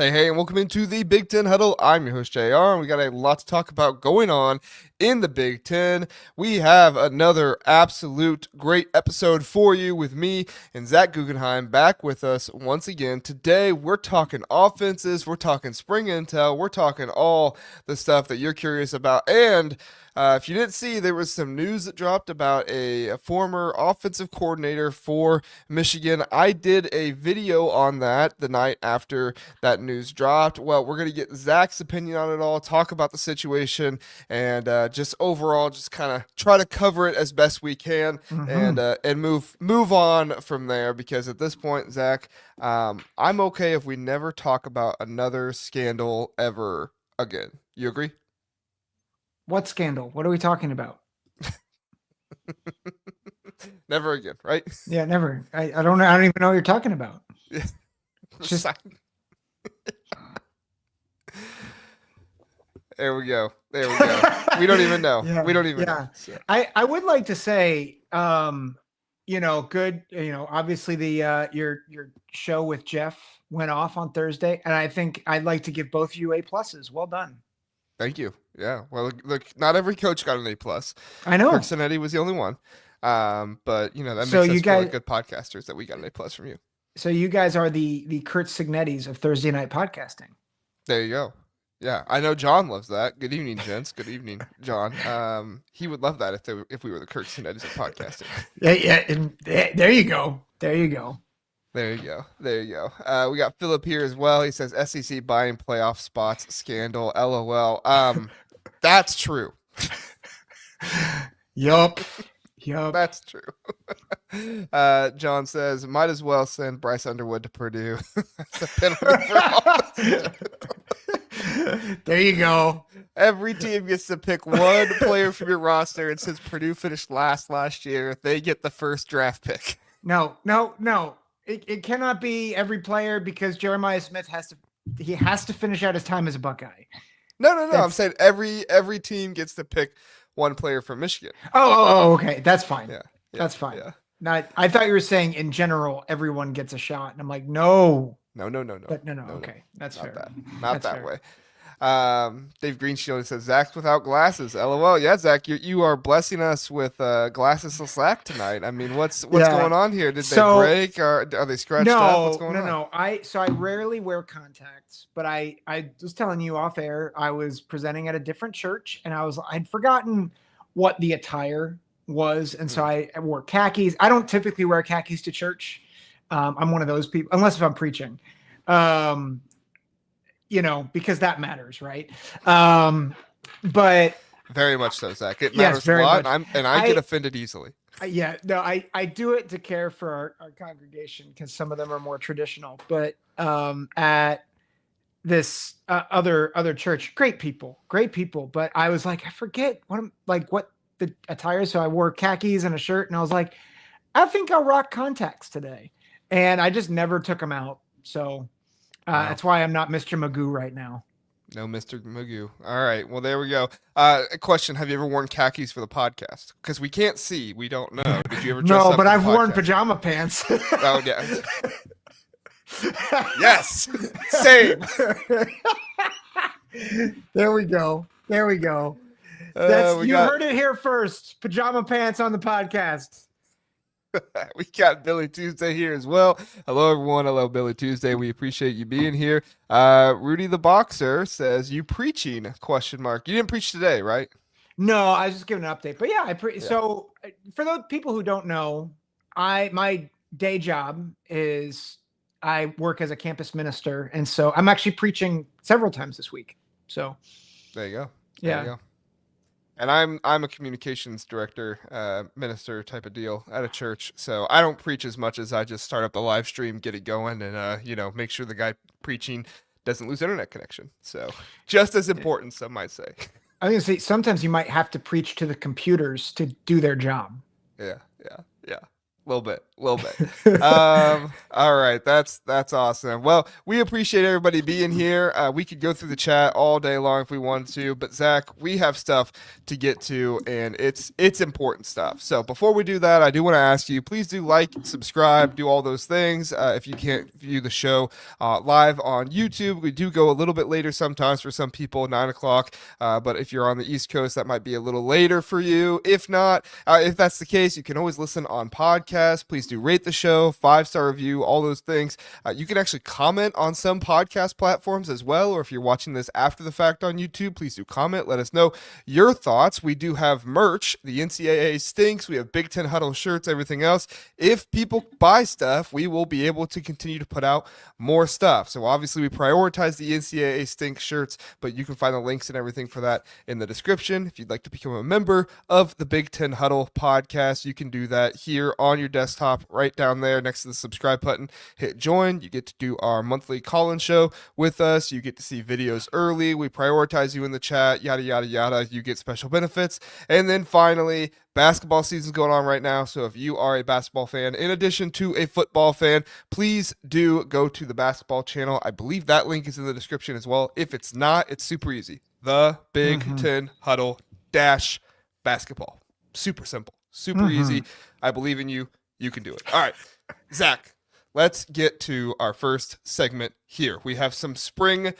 Hey, and welcome into the Big Ten Huddle. I'm your host, JR, and we got a lot to talk about going on in the Big Ten. We have another absolute great episode for you with me and Zach Guggenheim back with us once again. Today, we're talking offenses, we're talking spring intel, we're talking all the stuff that you're curious about. And if you didn't see, there was some news that dropped about a former offensive coordinator for Michigan. I did a video on that the night after that news dropped. Well, we're going to get Zach's opinion on it all, talk about the situation, and just overall, just kind of try to cover it as best we can, and move on from there. Because at this point, Zach, I'm okay if we never talk about another scandal ever again. You agree? What scandal? What are we talking about? Never again, right? Yeah, never. I don't know. I don't even know what you're talking about. Yeah. Just There we go. There we go. We don't even know. yeah, We don't even yeah. know. So, I would like to say, good. Obviously your show with Jeff went off on Thursday, and I think I'd like to give both of you A+. Well done. thank you. Yeah. Well, look, not every coach got an A+. I know. Kirk Cinetti was the only one. But that makes So us you feel guys, like good podcasters that we got an A+ from you. so you guys are the Kurt Signettis of Thursday night podcasting. There you go. Yeah, I know John loves that. Good evening, gents. Good evening, John. He would love that if we were the Kirk Cinettis of podcasting. Yeah. And there you go. There you go. There you go. There you go. We got Philip here as well. He says SEC buying playoff spots scandal. LOL. That's true. Yup. That's true. John says might as well send Bryce Underwood to Purdue. That's a penalty for all. There you go. Every team gets to pick one player from your roster, and since Purdue finished last year, they get the first draft pick. No. It cannot be every player because Jeremiah Smith has to finish out his time as a Buckeye. No. I'm saying every team gets to pick one player from Michigan. Oh, okay. That's fine. Yeah, That's fine. Yeah. I thought you were saying in general everyone gets a shot, and I'm like, no. No. But no. Okay, that's not fair. Not that way. Dave Greenshield says Zach's without glasses. LOL. Yeah, Zach, you are blessing us with glasses Zach tonight. I mean, what's going on here? Did they break or are they scratched up? What's going on? No. I rarely wear contacts, but I was telling you off air. I was presenting at a different church, and I'd forgotten what the attire was, and so I wore khakis. I don't typically wear khakis to church. I'm one of those people, unless if I'm preaching. Because that matters, right? But very much so, Zach. It matters a lot, and I get offended easily. I do it to care for our congregation because some of them are more traditional. But at this other church, great people. But I was like, I forget what the attire. So I wore khakis and a shirt, and I was like, I think I'll rock contacts today, and I just never took them out. So. Wow. That's why I'm not Mr. Magoo right now. No, Mr. Magoo. All right. Well, there we go. A question. Have you ever worn khakis for the podcast? Because we can't see. We don't know. Did you ever dress up No, but I've worn podcast? Pajama pants. Oh, yeah. Yes. Same. There we go. You heard it here first. Pajama pants on the podcast. We got Billy Tuesday here as well. Hello, everyone. Hello, Billy Tuesday. We appreciate you being here. Rudy the Boxer says, you preaching? ? You didn't preach today, right? No, I was just giving an update. But yeah, So for those people who don't know, my day job is I work as a campus minister. And so I'm actually preaching several times this week. So there you go. There you go. And I'm a communications director, minister type of deal at a church. So I don't preach as much as I just start up the live stream, get it going, and make sure the guy preaching doesn't lose internet connection. So just as important, some might say. I was gonna say sometimes you might have to preach to the computers to do their job. Yeah. little bit. All right, that's awesome. Well, we appreciate everybody being here. We could go through the chat all day long if we wanted to, but Zach, we have stuff to get to, and it's important stuff. So before we do that, I do want to ask you, please do like, subscribe, do all those things. If you can't view the show live on YouTube, we do go a little bit later sometimes for some people, 9 o'clock. But if you're on the East Coast, that might be a little later for you. If not, if that's the case, you can always listen on podcast. Please do rate the show, 5-star review, all those things. You can actually comment on some podcast platforms as well, or if you're watching this after the fact on YouTube, please do comment. Let us know your thoughts. We do have merch. The NCAA stinks. We have Big Ten Huddle shirts, everything else. If people buy stuff, we will be able to continue to put out more stuff. So obviously we prioritize the NCAA stink shirts, but you can find the links and everything for that in the description. If you'd like to become a member of the Big Ten Huddle podcast, you can do that here on your desktop right down there next to the subscribe button. Hit join. You get to do our monthly call-in show with us. You get to see videos early. We prioritize you in the chat, yada, yada, yada. You get special benefits. And then finally, basketball season's going on right now. So if you are a basketball fan, in addition to a football fan, please do go to the basketball channel. I believe that link is in the description as well. If it's not, it's super easy. The Big Ten Huddle dash basketball. Super simple, super easy. I believe in you. You can do it. All right, Zach, let's get to our first segment here. We have some spring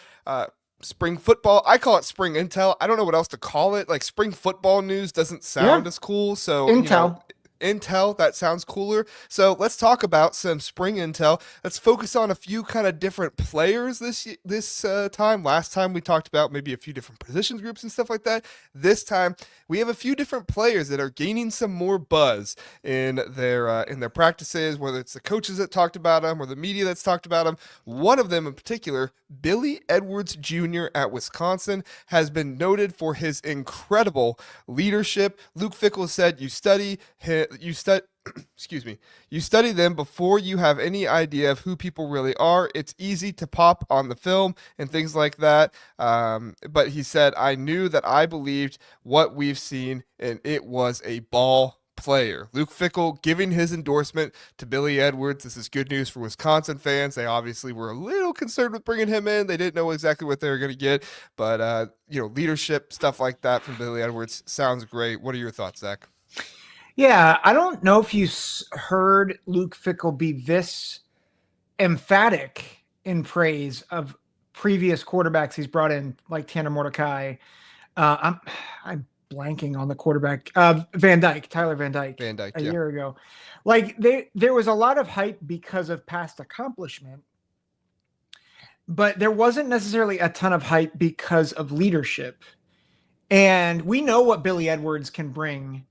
football. I call it spring intel. I don't know what else to call it. Like spring football news doesn't sound as cool. So Intel. Intel, that sounds cooler. So let's talk about some spring intel. Let's focus on a few kind of different players this time. Last time we talked about maybe a few different positions groups and stuff like that. This time we have a few different players that are gaining some more buzz in their practices, whether it's the coaches that talked about them or the media that's talked about them. One of them in particular, Billy Edwards Jr. at Wisconsin, has been noted for his incredible leadership. Luke Fickell said, you study them before you have any idea of who people really are. It's easy to pop on the film and things like that. But he said, I knew that I believed what we've seen, and it was a ball player. Luke Fickell giving his endorsement to Billy Edwards. This is good news for Wisconsin fans. They obviously were a little concerned with bringing him in. They didn't know exactly what they were going to get, but leadership stuff like that from Billy Edwards sounds great. What are your thoughts, Zach? Yeah, I don't know if you heard Luke Fickell be this emphatic in praise of previous quarterbacks he's brought in, like Tanner Mordecai. I'm blanking on the quarterback, Tyler Van Dyke a year ago. Like there was a lot of hype because of past accomplishment, but there wasn't necessarily a ton of hype because of leadership. And we know what Billy Edwards can bring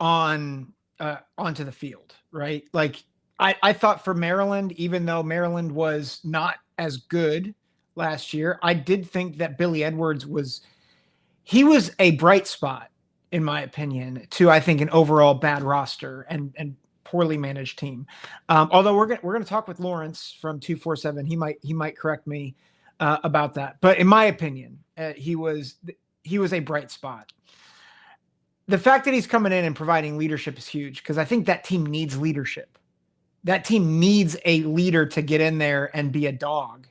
onto the field, right? Like I thought for Maryland, even though Maryland was not as good last year, I did think that Billy Edwards was a bright spot, in my opinion, to I think an overall bad roster and poorly managed team. Although we're gonna talk with Lawrence from 247, he might correct me about that. But in my opinion, he was a bright spot. The fact that he's coming in and providing leadership is huge because I think that team needs leadership. That team needs a leader to get in there and be a dog.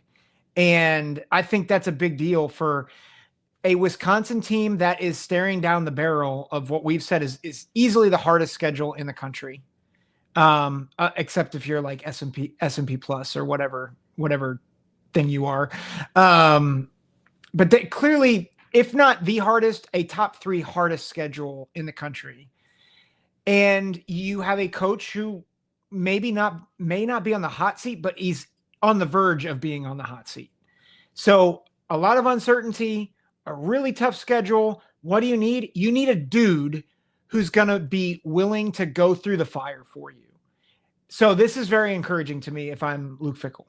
And I think that's a big deal for a Wisconsin team that is staring down the barrel of what we've said is easily the hardest schedule in the country. Except if you're like S&P plus or whatever thing you are. But they clearly, if not the hardest, a top 3 hardest schedule in the country. And you have a coach who may not be on the hot seat, but he's on the verge of being on the hot seat. So a lot of uncertainty, a really tough schedule. What do you need? You need a dude who's going to be willing to go through the fire for you. So this is very encouraging to me if I'm Luke Fickell.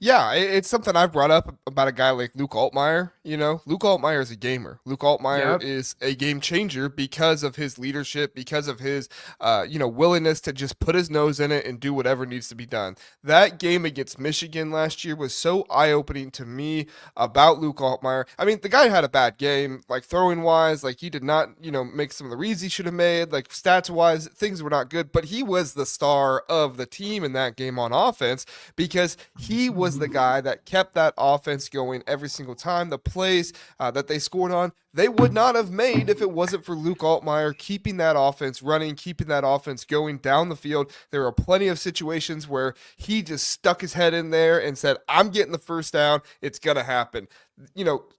Yeah, it's something I've brought up about a guy like Luke Altmaier. Luke Altmaier is a gamer. Luke Altmaier Yep. is a game changer because of his leadership, because of his, willingness to just put his nose in it and do whatever needs to be done. That game against Michigan last year was so eye-opening to me about Luke Altmaier. I mean, the guy had a bad game, like throwing wise, like he did not, make some of the reads he should have made, like stats wise, things were not good, but he was the star of the team in that game on offense because he was the guy that kept that offense going every single time. The plays that they scored on, they would not have made if it wasn't for Luke Altmaier keeping that offense running, keeping that offense going down the field. There were plenty of situations where he just stuck his head in there and said, I'm getting the first down. It's going to happen.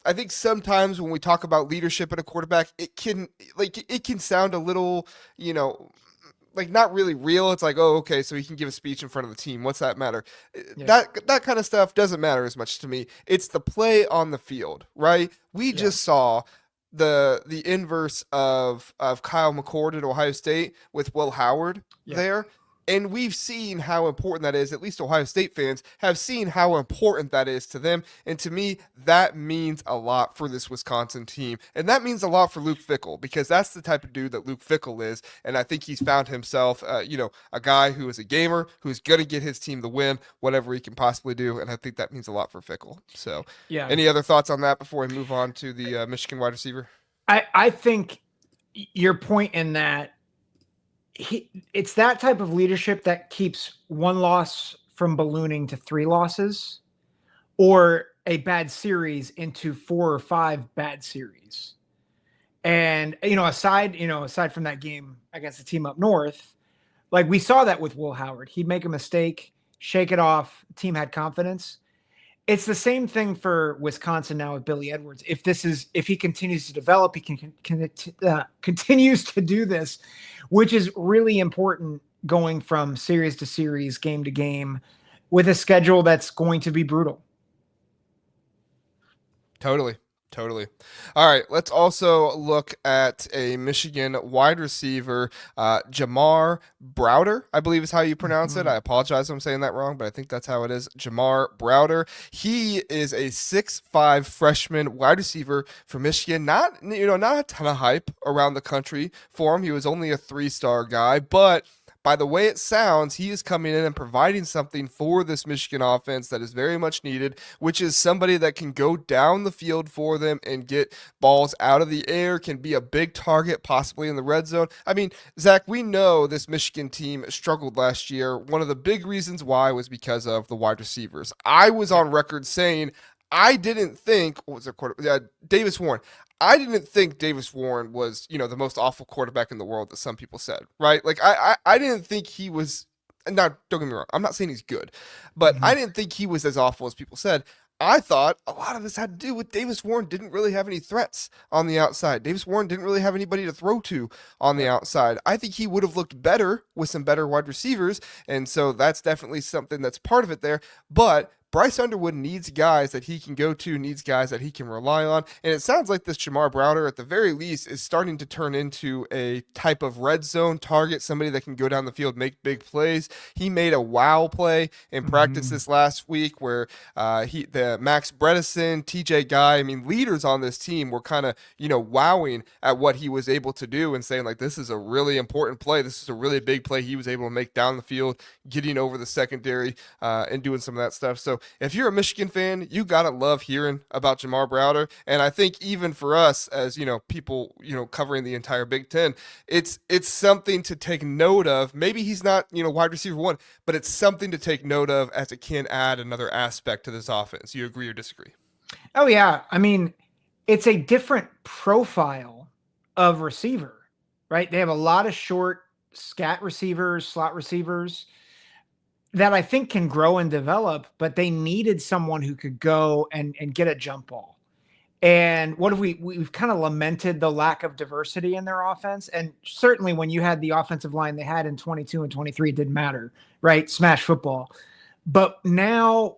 I think sometimes when we talk about leadership at a quarterback, it can sound a little, like not really real. It's like, oh, okay, so he can give a speech in front of the team. What's that matter? Yeah. That kind of stuff doesn't matter as much to me. It's the play on the field, right? We Yeah. just saw the inverse of Kyle McCord at Ohio State with Will Howard Yeah. there. And we've seen how important that is. At least Ohio State fans have seen how important that is to them. And to me, that means a lot for this Wisconsin team. And that means a lot for Luke Fickell because that's the type of dude that Luke Fickell is. And I think he's found himself, a guy who is a gamer, who's going to get his team the win, whatever he can possibly do. And I think that means a lot for Fickell. So, Yeah. any other thoughts on that before we move on to the Michigan wide receiver? I think your point in that it's that type of leadership that keeps one loss from ballooning to three losses or a bad series into 4 or 5 bad series. And, aside from that game against the team up north, like we saw that with Will Howard. He'd make a mistake, shake it off. Team had confidence. It's the same thing for Wisconsin now with Billy Edwards. If he continues to develop, he continues to do this, which is really important going from series to series, game to game, with a schedule that's going to be brutal. Totally. Totally. All right. Let's also look at a Michigan wide receiver, Jamar Browder, I believe is how you pronounce it. I apologize if I'm saying that wrong, but I think that's how it is. Jamar Browder. He is a 6'5" freshman wide receiver for Michigan. Not a ton of hype around the country for him. He was only a 3-star guy, but by the way it sounds, he is coming in and providing something for this Michigan offense that is very much needed, which is somebody that can go down the field for them and get balls out of the air, can be a big target, possibly in the red zone. I mean, Zach, we know this Michigan team struggled last year. One of the big reasons why was because of the wide receivers. I was on record saying I didn't think, what was their quarterback? Davis Warren. I didn't think Davis Warren was, the most awful quarterback in the world that some people said, right? Like I didn't think he was. Now, don't get me wrong. I'm not saying he's good, but I didn't think he was as awful as people said. I thought a lot of this had to do with Davis Warren didn't really have any threats on the outside. Davis Warren didn't really have anybody to throw to on the outside. I think he would have looked better with some better wide receivers, and so that's definitely something that's part of it there. But Bryce Underwood needs guys that he can go to, needs guys that he can rely on. And it sounds like this Jamar Browder, at the very least, is starting to turn into a type of red zone target, somebody that can go down the field, make big plays. He made a wow play in practice this last week where the Max Bredesen, TJ Guy, I mean, leaders on this team were kind of, wowing at what he was able to do and saying, like, this is a really important play. This is a really big play he was able to make down the field, getting over the secondary and doing some of that stuff. So if you're a Michigan fan, you gotta love hearing about Jamar Browder. And I think even for us, as people covering the entire Big Ten, it's something to take note of. Maybe he's not wide receiver one, but it's something to take note of as it can add another aspect to this offense. You agree or disagree? Oh yeah, I mean, it's a different profile of receiver, right? They have a lot of short scat receivers, slot receivers that I think can grow and develop, but they needed someone who could go and get a jump ball. And what have we've kind of lamented the lack of diversity in their offense. And certainly when you had the offensive line they had in 22 and 23, it didn't matter, right? Smash football. But now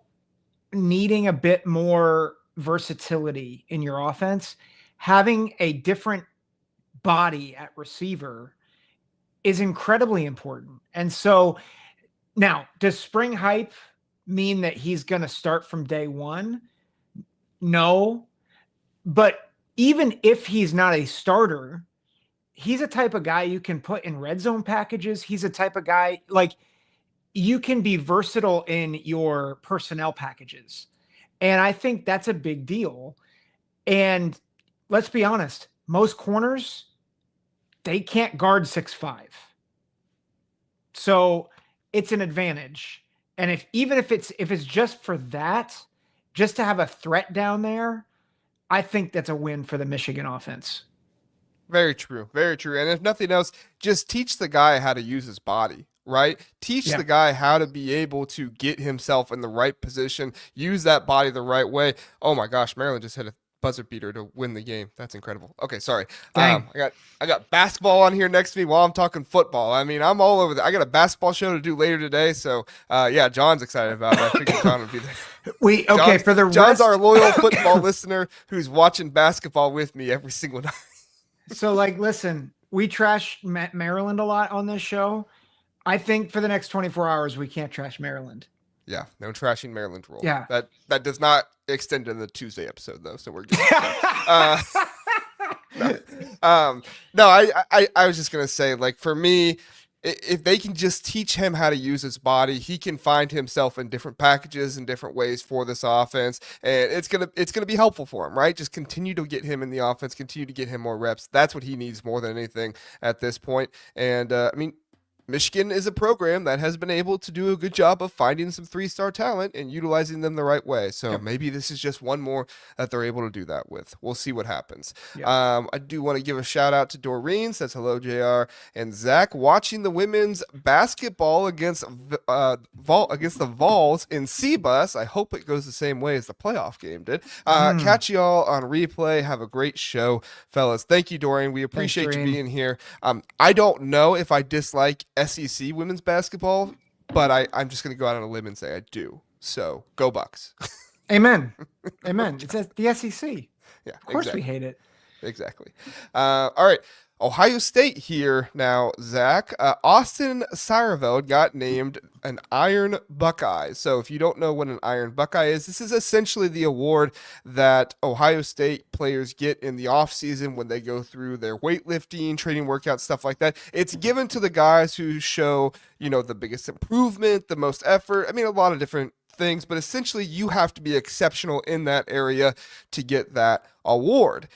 needing a bit more versatility in your offense, having a different body at receiver is incredibly important. And so now, does spring hype mean that he's going to start from day one? No. But even if he's not a starter, he's a type of guy you can put in red zone packages. He's a type of guy, like, you can be versatile in your personnel packages. And I think that's a big deal. And let's be honest, most corners, they can't guard 6'5". So it's an advantage. And even if it's just for that, just to have a threat down there, I think that's a win for the Michigan offense. Very true. Very true. And if nothing else, just teach the guy how to use his body, right? Teach the guy how to be able to get himself in the right position, use that body the right way. Oh my gosh, Maryland just hit a buzzer beater to win the game. That's incredible. Okay, sorry. I got basketball on here next to me while I'm talking football. I mean, I'm all over I got a basketball show to do later today, so yeah, John's excited about it. I figured John would be there. John's our loyal football listener who's watching basketball with me every single night. So, like, listen, we trash Maryland a lot on this show. I think for the next 24 hours, we can't trash Maryland. Yeah, no trashing Maryland rule. Yeah. That does not extend to the Tuesday episode, though, so we're good. No, I was just going to say, like, for me, if they can just teach him how to use his body, he can find himself in different packages and different ways for this offense, and it's gonna be helpful for him, right? Just continue to get him in the offense, continue to get him more reps. That's what he needs more than anything at this point. And I mean, Michigan is a program that has been able to do a good job of finding some 3-star talent and utilizing them the right way. So maybe this is just one more that they're able to do that with. We'll see what happens. Yep. I do want to give a shout out to Doreen. Says hello, JR and Zach. Watching the women's basketball against the Vols in C-Bus. I hope it goes the same way as the playoff game did. Catch y'all on replay. Have a great show, fellas. Thank you, Doreen. We appreciate you being here. I don't know if I dislike SEC women's basketball, but I'm just going to go out on a limb and say I do. So go Bucks. Amen. Amen. It's the SEC. Yeah, of course we hate it. Exactly. All right. Ohio State here now, Zach. Austin Sareveld got named an Iron Buckeye. So if you don't know what an Iron Buckeye is, this is essentially the award that Ohio State players get in the offseason when they go through their weightlifting, training workouts, stuff like that. It's given to the guys who show, the biggest improvement, the most effort. I mean, a lot of different things, but essentially you have to be exceptional in that area to get that award.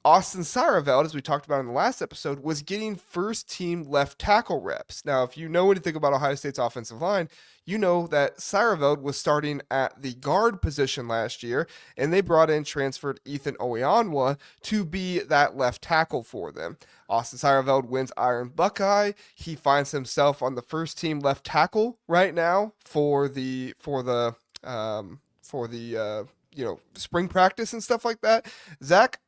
Austin Sareveld, as we talked about in the last episode, was getting first-team left tackle reps. Now, if you know anything about Ohio State's offensive line, you know that Sareveld was starting at the guard position last year, and they brought in transferred Ethan Oyanwa to be that left tackle for them. Austin Sareveld wins Iron Buckeye. He finds himself on the first-team left tackle right now for the spring practice and stuff like that. Zach,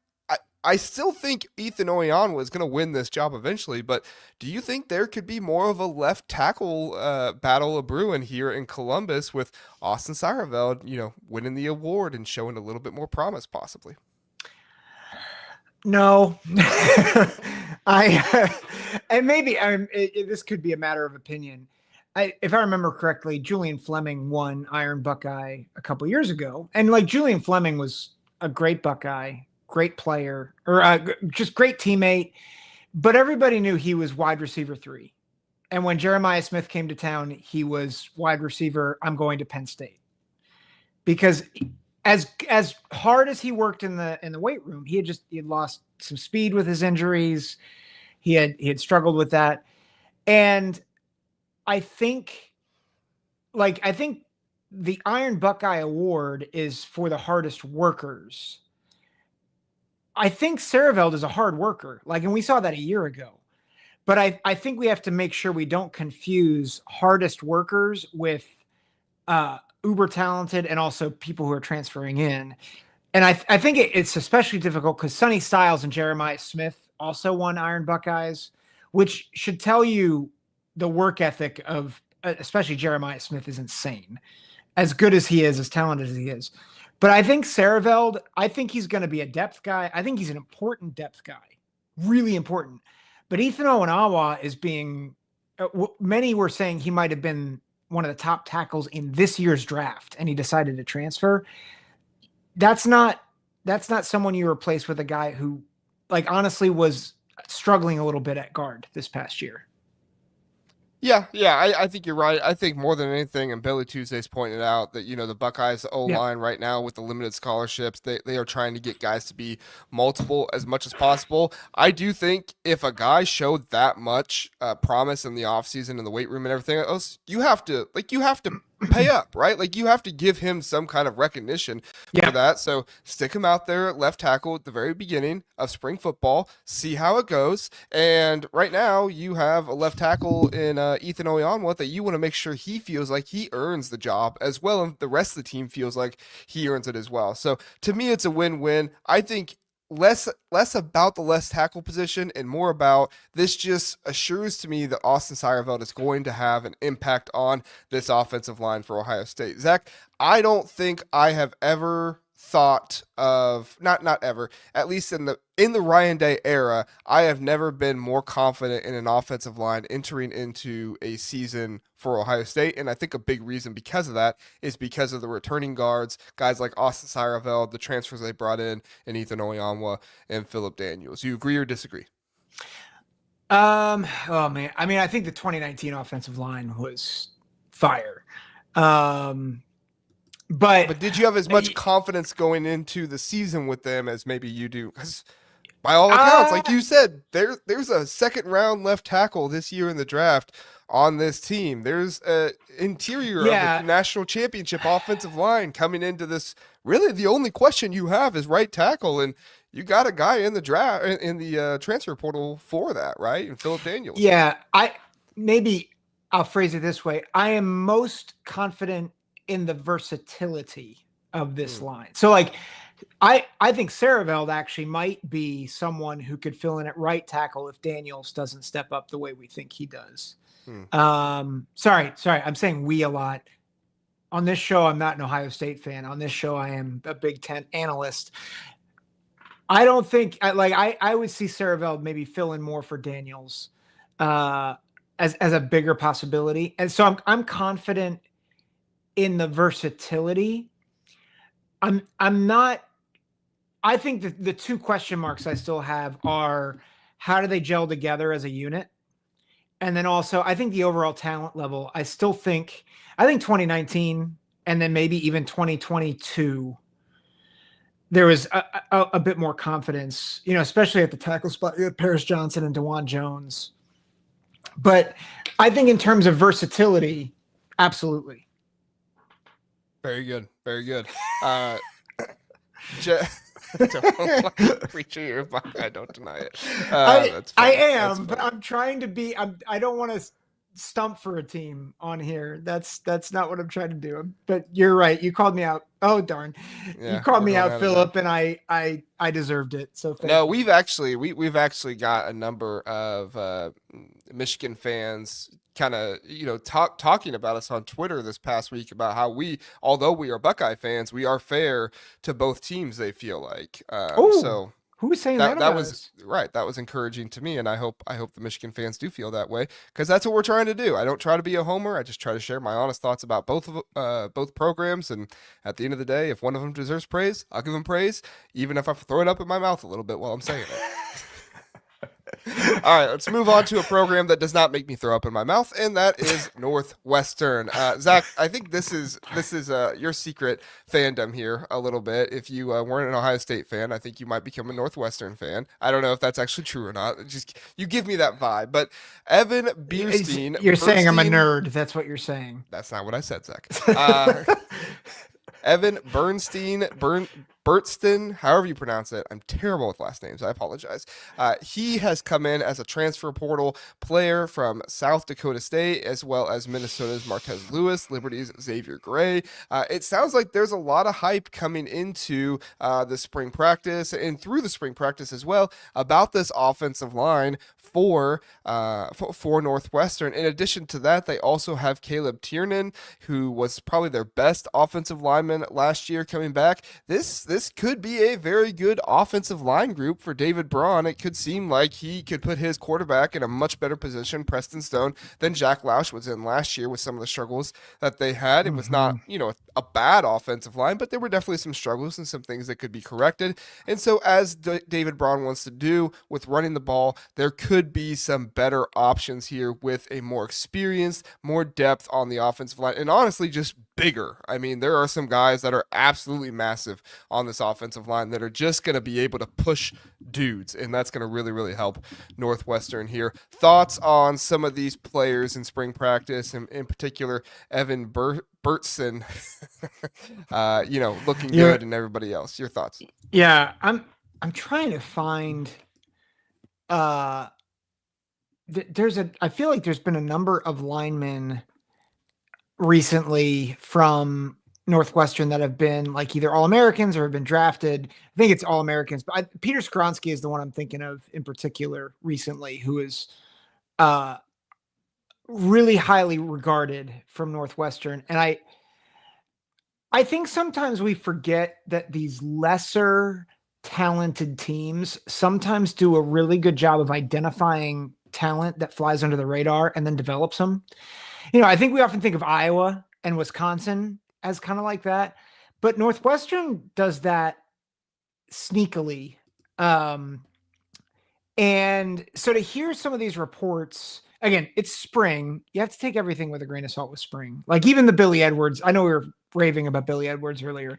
I still think Ethan Oyanwa is going to win this job eventually, but do you think there could be more of a left tackle battle of brewing here in Columbus with Austin Sareveld, winning the award and showing a little bit more promise possibly? No, and maybe this could be a matter of opinion. If I remember correctly, Julian Fleming won Iron Buckeye a couple years ago, and like Julian Fleming was a great Buckeye. Great player, or just great teammate, but everybody knew he was wide receiver 3. And when Jeremiah Smith came to town, he was wide receiver. I'm going to Penn State, because as hard as he worked in the weight room, he had lost some speed with his injuries. He had struggled with that, and I think the Iron Buckeye Award is for the hardest workers. I think Sareveld is a hard worker, and we saw that a year ago. But I think we have to make sure we don't confuse hardest workers with uber talented and also people who are transferring in. And I think it's especially difficult because Sonny Styles and Jeremiah Smith also won Iron Buckeyes, which should tell you the work ethic of especially Jeremiah Smith is insane. As good as he is, as talented as he is. But I think Sareveld, he's going to be a depth guy. I think he's an important depth guy, really important. But Ethan Oyanwa is many were saying he might have been one of the top tackles in this year's draft and he decided to transfer, that's not someone you replace with a guy who, like, honestly was struggling a little bit at guard this past year. Yeah, I think you're right. I think more than anything, and Billy Tuesday's pointed out that, the Buckeyes O-line right now with the limited scholarships, they are trying to get guys to be multiple as much as possible. I do think if a guy showed that much promise in the offseason and the weight room and everything else, you have to pay up, right? Like, you have to give him some kind of recognition for that. So stick him out there at left tackle at the very beginning of spring football, see how it goes. And right now you have a left tackle in Ethan Oyanwa that you want to make sure he feels like he earns the job as well, and the rest of the team feels like he earns it as well. So to me, it's a win-win. I think less about the left tackle position and more about this just assures to me that Austin Seierveld is going to have an impact on this offensive line for Ohio State. Zach, I don't think I have ever thought of, not ever, at least in the Ryan Day era, I have never been more confident in an offensive line entering into a season for Ohio State. And I think a big reason because of that is because of the returning guards, guys like Austin Seierveld, the transfers they brought in, and Ethan Oyanwa and Phillip Daniels. You agree or disagree? Oh man. I mean, I think the 2019 offensive line was fire. But did you have as much confidence going into the season with them as maybe you do? Because by all accounts, like you said, there's a second round left tackle this year in the draft on this team. There's a interior of the national championship offensive line coming into this. Really, the only question you have is right tackle, and you got a guy in the draft in the transfer portal for that, right? And Phillip Daniels. Yeah, I'll phrase it this way: I am most confident in the versatility of this line. So like, I think Seierveld actually might be someone who could fill in at right tackle if Daniels doesn't step up the way we think he does. Sorry. I'm saying we a lot. On this show, I'm not an Ohio State fan. On this show, I am a Big Ten analyst. I don't think I would see Seierveld maybe fill in more for Daniels as a bigger possibility. And so I'm confident in the versatility. I'm not. I think that the two question marks I still have are how do they gel together as a unit, and then also I think the overall talent level. I think 2019 and then maybe even 2022. There was a bit more confidence, especially at the tackle spot. Paris Johnson and DeJuan Jones, but I think in terms of versatility, absolutely. Very good. Very good. Don't preach your mind. I don't deny it. I am, but I'm trying to be. I don't want to stump for a team on here. That's not what I'm trying to do. But you're right. You called me out. Oh darn! You called me out, Phillip, and I deserved it. So no, we've actually got a number of Michigan fans kind of talking about us on Twitter this past week about how although we are Buckeye fans, we are fair to both teams. They feel like so. Who was saying that? That was right. That was encouraging to me, and I hope the Michigan fans do feel that way because that's what we're trying to do. I don't try to be a homer. I just try to share my honest thoughts about both programs. And at the end of the day, if one of them deserves praise, I'll give them praise, even if I throw it up in my mouth a little bit while I'm saying it. All right, let's move on to a program that does not make me throw up in my mouth, and that is Northwestern. Zach, I think this is your secret fandom here a little bit. If you weren't an Ohio State fan, I think you might become a Northwestern fan. I don't know if that's actually true or not. Just you give me that vibe. But Evan Bernstein, you're saying I'm a nerd. That's what you're saying. That's not what I said, Zach. Evan Bertston, however you pronounce it. I'm terrible with last names. I apologize. He has come in as a transfer portal player from South Dakota State, as well as Minnesota's Martez Lewis, Liberty's Xavier Gray. It sounds like there's a lot of hype coming into the spring practice and through the spring practice as well about this offensive line for Northwestern. In addition to that, they also have Caleb Tiernan, who was probably their best offensive lineman last year, coming back. This this could be a very good offensive line group for David Braun. It could seem like he could put his quarterback in a much better position, Preston Stone, than Jack Lausch was in last year with some of the struggles that they had. It was not, a bad offensive line, but there were definitely some struggles and some things that could be corrected. And so, as David Braun wants to do with running the ball, there could be some better options here with a more experienced, more depth on the offensive line, and honestly, just bigger. I mean, there are some guys that are absolutely massive on this offensive line that are just going to be able to push dudes, and that's going to really, really help Northwestern here. Thoughts on some of these players in spring practice, and in particular, Evan Burtson, looking good, and everybody else. Your thoughts? Yeah, I'm trying to find. I feel like there's been a number of linemen recently from Northwestern that have been like either All-Americans or have been drafted. I think it's All-Americans, but Peter Skronsky is the one I'm thinking of in particular recently, who is really highly regarded from Northwestern. And I think sometimes we forget that these lesser talented teams sometimes do a really good job of identifying talent that flies under the radar and then develops them. I think we often think of Iowa and Wisconsin as kind of like that, but Northwestern does that sneakily. And so to hear some of these reports, again, it's spring. You have to take everything with a grain of salt with spring. Like even the Billy Edwards, I know we were raving about Billy Edwards earlier.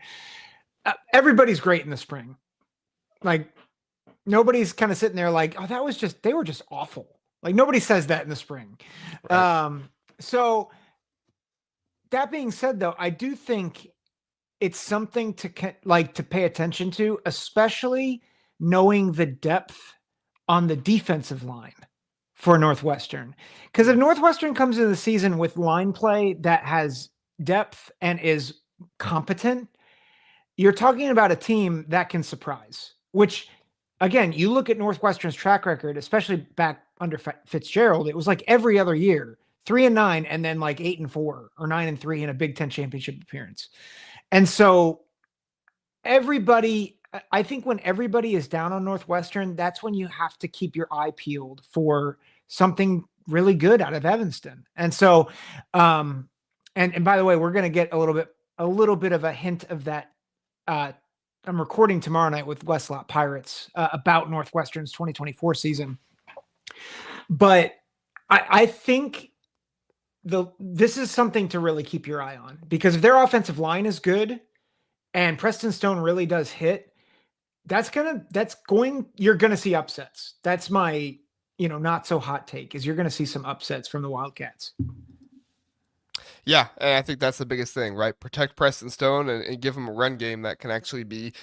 Everybody's great in the spring. Like nobody's kind of sitting there like, oh, they were just awful. Like nobody says that in the spring. Right. So that being said, though, I do think it's something to pay attention to, especially knowing the depth on the defensive line for Northwestern. Because if Northwestern comes into the season with line play that has depth and is competent, you're talking about a team that can surprise, which again, you look at Northwestern's track record, especially back under Fitzgerald, it was like every other year, 3-9, and then like 8-4 or 9-3 in a Big Ten championship appearance. And so I think when everybody is down on Northwestern, that's when you have to keep your eye peeled for something really good out of Evanston. And so, and by the way, we're going to get a little bit of a hint of that. I'm recording tomorrow night with Westlot Pirates about Northwestern's 2024 season. But I think this is something to really keep your eye on, because if their offensive line is good and Preston Stone really does hit, you're going to see upsets. That's my, not so hot take, is you're going to see some upsets from the Wildcats. Yeah, and I think that's the biggest thing, right? Protect Preston Stone and give him a run game that can actually be,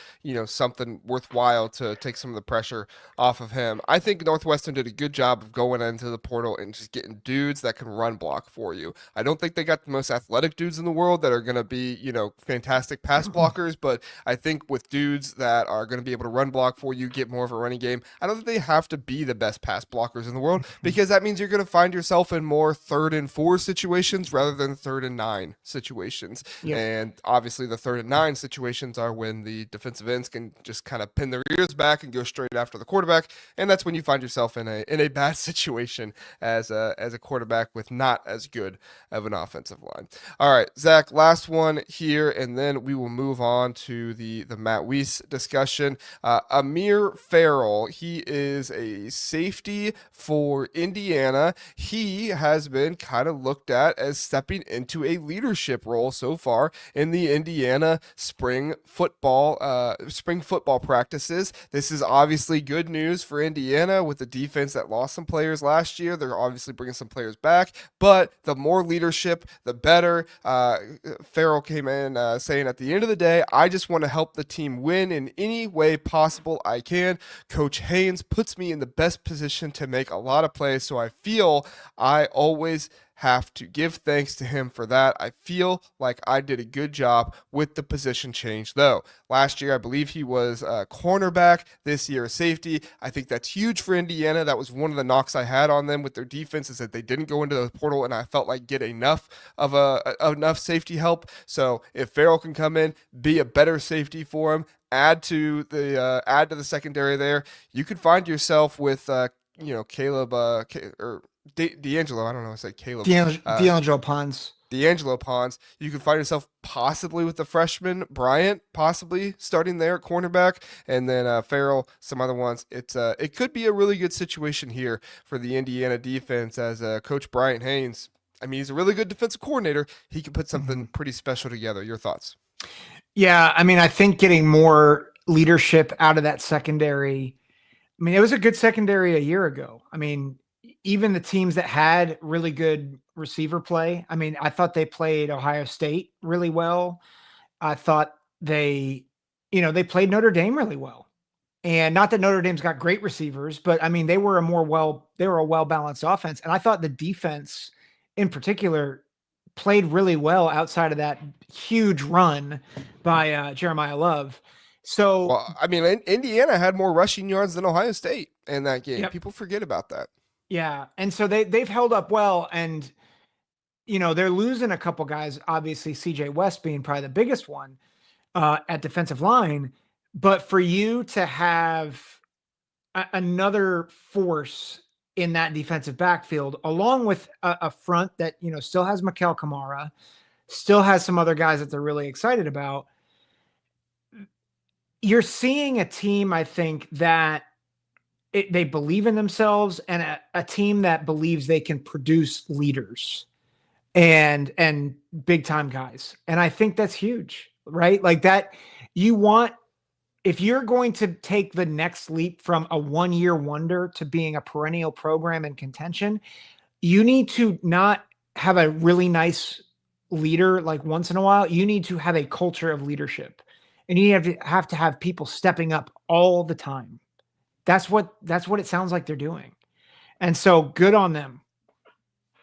something worthwhile to take some of the pressure off of him. I think Northwestern did a good job of going into the portal and just getting dudes that can run block for you. I don't think they got the most athletic dudes in the world that are going to be, fantastic pass blockers, but I think with dudes that are going to be able to run block for you, get more of a running game, I don't think they have to be the best pass blockers in the world, because that means you're going to find yourself in more 3rd and 4 situations rather than 3rd and 9 situations. Yep. And obviously the 3rd and 9 situations are when the defensive ends can just kind of pin their ears back and go straight after the quarterback. And that's when you find yourself in a bad situation as a quarterback with not as good of an offensive line. All right, Zach, last one here, and then we will move on to the Matt Weiss discussion. Amir Farrell, he is a safety for Indiana. He has been kind of looked at as stepping into a leadership role so far in the Indiana spring football practices. This is obviously good news for Indiana with the defense that lost some players last year. They're obviously bringing some players back, but the more leadership, the better. Farrell came in saying, at the end of the day, I just want to help the team win in any way possible I can. Coach Haynes puts me in the best position to make a lot of plays, so I feel I always have to give thanks to him for that. I feel like I did a good job with the position change, though. Last year, I believe he was a cornerback. This year, a safety. I think that's huge for Indiana. That was one of the knocks I had on them with their defense, is that they didn't go into the portal, and I felt like get enough safety help. So if Farrell can come in, be a better safety for him, add to the secondary there, you could find yourself with Caleb or D'Angelo. I don't know. I said Caleb. D'Angelo Pons. D'Angelo Pons. You could find yourself possibly with the freshman Bryant, possibly starting there at cornerback, and then Farrell, some other ones. It could be a really good situation here for the Indiana defense as Coach Bryant Haynes. I mean, he's a really good defensive coordinator. He could put something pretty special together. Your thoughts? Yeah, I mean, I think getting more leadership out of that secondary. I mean, it was a good secondary a year ago. I mean, even the teams that had really good receiver play. I mean, I thought they played Ohio State really well. I thought they played Notre Dame really well. And not that Notre Dame's got great receivers, but I mean, they were a well-balanced offense. And I thought the defense in particular played really well outside of that huge run by Jeremiah Love. So, well, I mean, Indiana had more rushing yards than Ohio State in that game. Yep. People forget about that. Yeah, and so they've held up well, and they're losing a couple guys. Obviously, CJ West being probably the biggest one at defensive line. But for you to have another force in that defensive backfield, along with a front that still has Mikel Kamara, still has some other guys that they're really excited about, you're seeing a team, I think, that they believe in themselves, and a team that believes they can produce leaders and big time guys. And I think that's huge, right? Like that, if you're going to take the next leap from a 1-year wonder to being a perennial program in contention, you need to not have a really nice leader like once in a while. You need to have a culture of leadership, and you have to have people stepping up all the time. That's what it sounds like they're doing. And so good on them.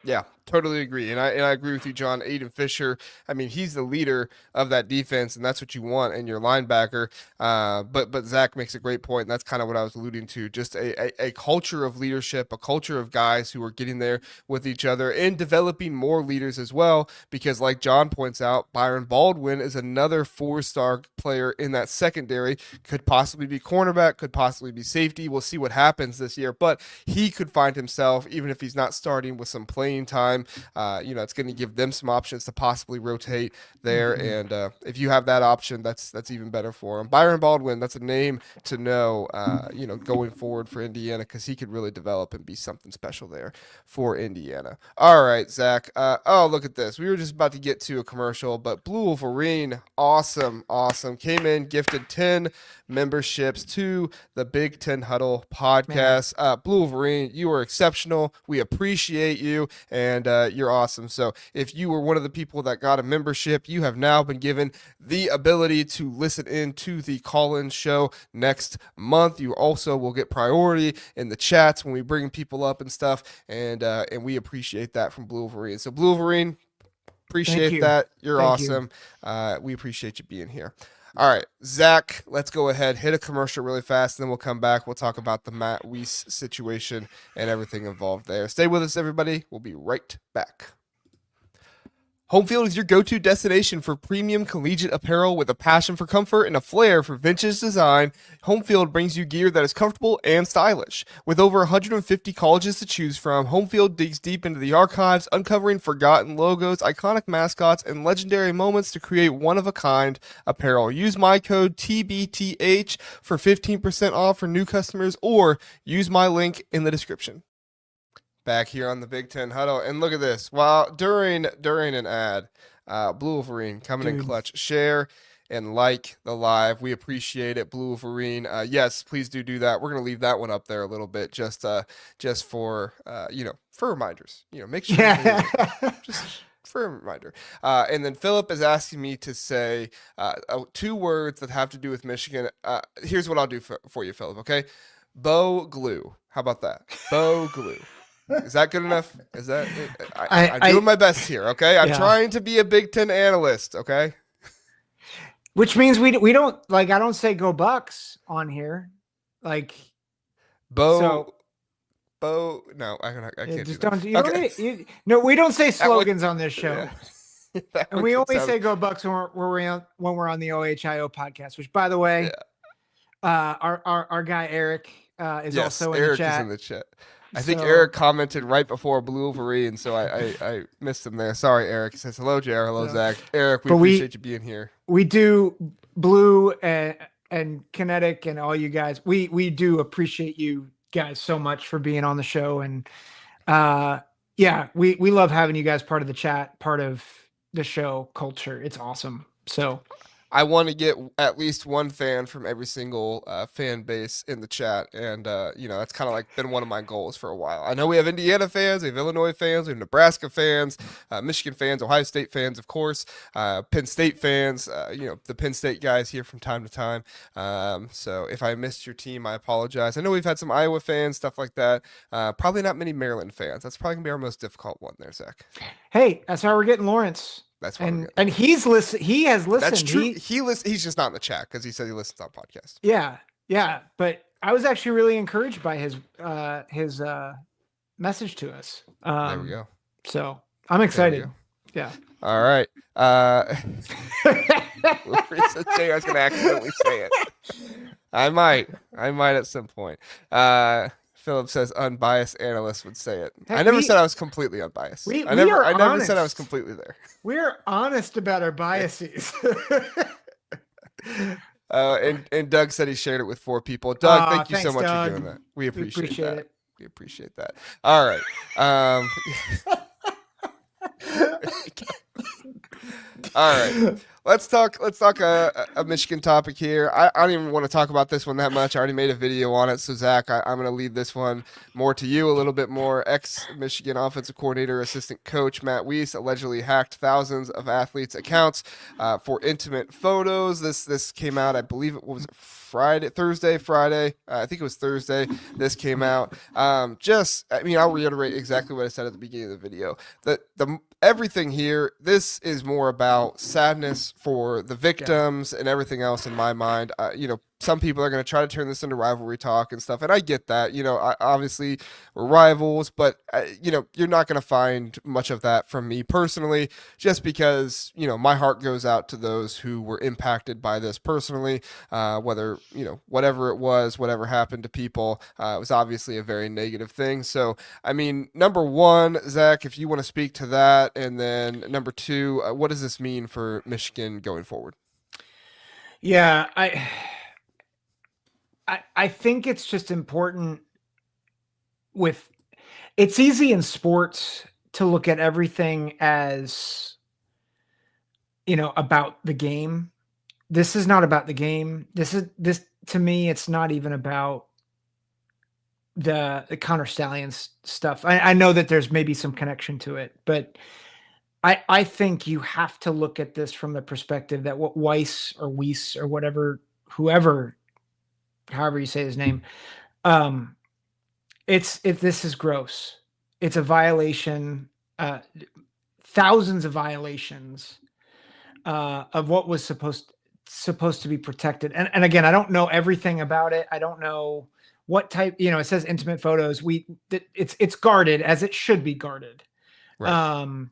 Yeah, totally agree. And I agree with you, John. Aiden Fisher, I mean, he's the leader of that defense, and that's what you want in your linebacker. But Zach makes a great point, and that's kind of what I was alluding to. Just a culture of leadership, a culture of guys who are getting there with each other and developing more leaders as well. Because like John points out, Byron Baldwin is another 4-star player in that secondary. Could possibly be cornerback, could possibly be safety. We'll see what happens this year. But he could find himself, even if he's not starting, with some playing time. It's going to give them some options to possibly rotate there. Mm-hmm. And if you have that option, that's even better for him. Byron Baldwin, that's a name to know, going forward for Indiana, because he could really develop and be something special there for Indiana. All right, Zach. Look at this. We were just about to get to a commercial, but Blue Wolverine, awesome. Came in, gifted 10 memberships to the Big Ten Huddle podcast. Blue Wolverine, you are exceptional. We appreciate you, and you're awesome. So if you were one of the people that got a membership, you have now been given the ability to listen in to the call-in show next month. You also will get priority in the chats when we bring people up and stuff, and we appreciate that from Blue Wolverine. So Blue Wolverine, appreciate that. You're awesome. We appreciate you being here. All right, Zach, let's go ahead, hit a commercial really fast, and then we'll come back. We'll talk about the Matt Weiss situation and everything involved there. Stay with us, everybody. We'll be right back. Homefield is your go-to destination for premium collegiate apparel with a passion for comfort and a flair for vintage design. Homefield brings you gear that is comfortable and stylish. With over 150 colleges to choose from, Homefield digs deep into the archives, uncovering forgotten logos, iconic mascots, and legendary moments to create one-of-a-kind apparel. Use my code TBTH for 15% off for new customers, or use my link in the description. Back here on the Big Ten Huddle, and look at this. While during an ad, Blue Wolverine coming in clutch. Share and like the live. We appreciate it, Blue Wolverine. Yes, please do that. We're gonna leave that one up there a little bit, just for for reminders. Make sure just for a reminder. And then Philip is asking me to say 2 words that have to do with Michigan. Here's what I'll do for you, Philip. Okay, bow glue. How about that? Bow glue. Is that good enough? Is that? I'm doing my best here. Okay, I'm trying to be a Big Ten analyst. Okay. Which means we don't I don't say go Bucks on here, like Bo. No, I can't. Just do that. don't. You don't need it. No, we don't say slogans on this show. That And one we could only sound, say go Bucks when we're on the OHIO podcast, which by the way, yeah. our guy Eric is Yes, also in the Eric is in chat. the chat. I think So Eric commented right before Blue Wolverine, so I missed him there. Sorry, Eric. He says, hello, JR. Hello, so Zach. Eric, we but appreciate you being here. we do Blue and Kinetic and all you guys. We do appreciate you guys so much for being on the show. And yeah, we love having you guys part of the chat, part of the show culture. It's awesome. So I want to get at least one fan from every single fan base in the chat, and that's kind of like been one of my goals for a while. I know we have Indiana fans, we have Illinois fans, we have Nebraska fans, Michigan fans, Ohio State fans, of course, Penn State fans. The Penn State guys here from time to time. So if I missed your team, I apologize. I know we've had some Iowa fans, stuff like that. Probably not many Maryland fans. That's probably gonna be our most difficult one there, Zach. hey, that's how we're getting Lawrence. That's why we're getting. And he's listen. He has listened. That's true. He's just not in the chat because he said he listens on podcast. Yeah. But I was actually really encouraged by his message to us. There we go. So I'm excited. Yeah. All right. JR's gonna accidentally say it. I might at some point. Philip says unbiased analyst would say it. Hey, I never said I was completely unbiased. I never said I was completely there. We're honest about our biases. And Doug said he shared it with 4 people. Doug, thank you so much Doug. for doing that. We appreciate that. It. We appreciate that. All right. All right. Let's talk a Michigan topic here. I don't even want to talk about this one that much. I already made a video on it. So Zach, I'm going to leave this one more to you a little bit more. Ex-Michigan offensive coordinator, assistant coach Matt Weiss allegedly hacked thousands of athletes' accounts for intimate photos. This came out, I believe it was Thursday. I think it was Thursday. This came out. I'll reiterate exactly what I said at the beginning of the video. Everything here, this is more about sadness for the victims and everything else in my mind. Some people are going to try to turn this into rivalry talk and stuff, and I get that. Obviously we're rivals, but you're not going to find much of that from me personally, just because my heart goes out to those who were impacted by this personally. Whether whatever it was, whatever happened to people, it was obviously a very negative thing. So, I mean, number one, Zach, if you want to speak to that, and then number two, what does this mean for Michigan going forward? Yeah, I think it's just important it's easy in sports to look at everything as, about the game. This is not about the game. This to me, it's not even about the Connor Stallions stuff. I know that there's maybe some connection to it, but I think you have to look at this from the perspective that what Weiss or whatever, however you say his name, this is gross. It's a violation, thousands of violations of what was supposed to be protected. And again, I don't know everything about it. I don't know what type, it says intimate photos. It's guarded as it should be guarded. Right.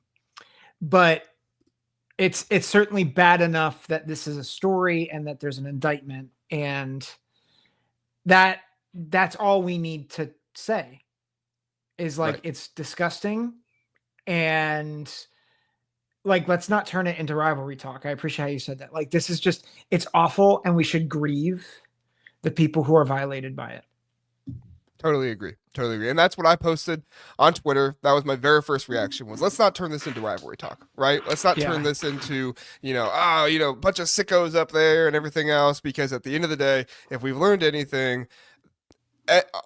But it's certainly bad enough that this is a story and that there's an indictment, and that's all we need to say is right. It's disgusting, and let's not turn it into rivalry talk. I appreciate how you said that. This is just, it's awful, and we should grieve the people who are violated by it. Totally agree. And that's what I posted on Twitter. That was my very first reaction was, let's not turn this into rivalry talk, right? Let's not turn this into, a bunch of sickos up there and everything else, because at the end of the day, if we've learned anything,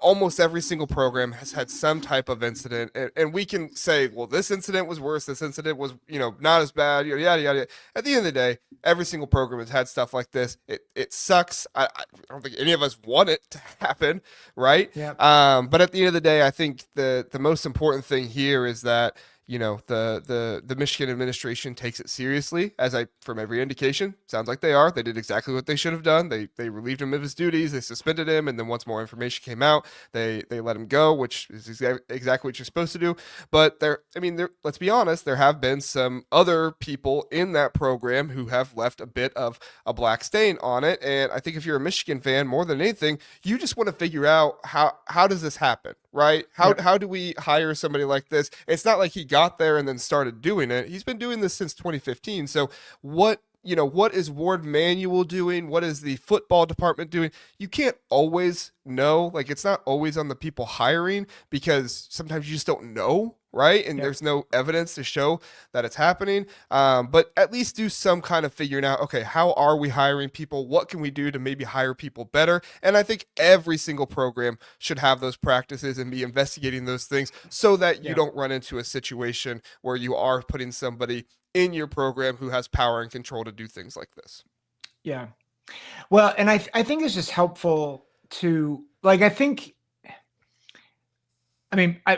almost every single program has had some type of incident, and we can say, well, this incident was worse, this incident was not as bad, yada yada. At the end of the day, every single program has had stuff like this. It sucks. I don't think any of us want it to happen, right? Yep. But at the end of the day, I think the most important thing here is that the Michigan administration takes it seriously, as I from every indication sounds like they are. They did exactly what they should have done. They relieved him of his duties. They suspended him, and then once more information came out, they let him go, which is exactly what you're supposed to do. But let's be honest, there have been some other people in that program who have left a bit of a black stain on it. And I think if you're a Michigan fan, more than anything, you just want to figure out how does this happen, right? How do we hire somebody like this? It's not like he got there and then started doing it. He's been doing this since 2015. So what is Ward Manuel doing? What is the football department doing? You can't always know. Like, it's not always on the people hiring, because sometimes you just don't know, right? And there's no evidence to show that it's happening. But at least do some kind of figuring out, okay, how are we hiring people? What can we do to maybe hire people better? And I think every single program should have those practices and be investigating those things, so that you don't run into a situation where you are putting somebody in your program who has power and control to do things like this. Yeah. Well, and I think it's just helpful to, like,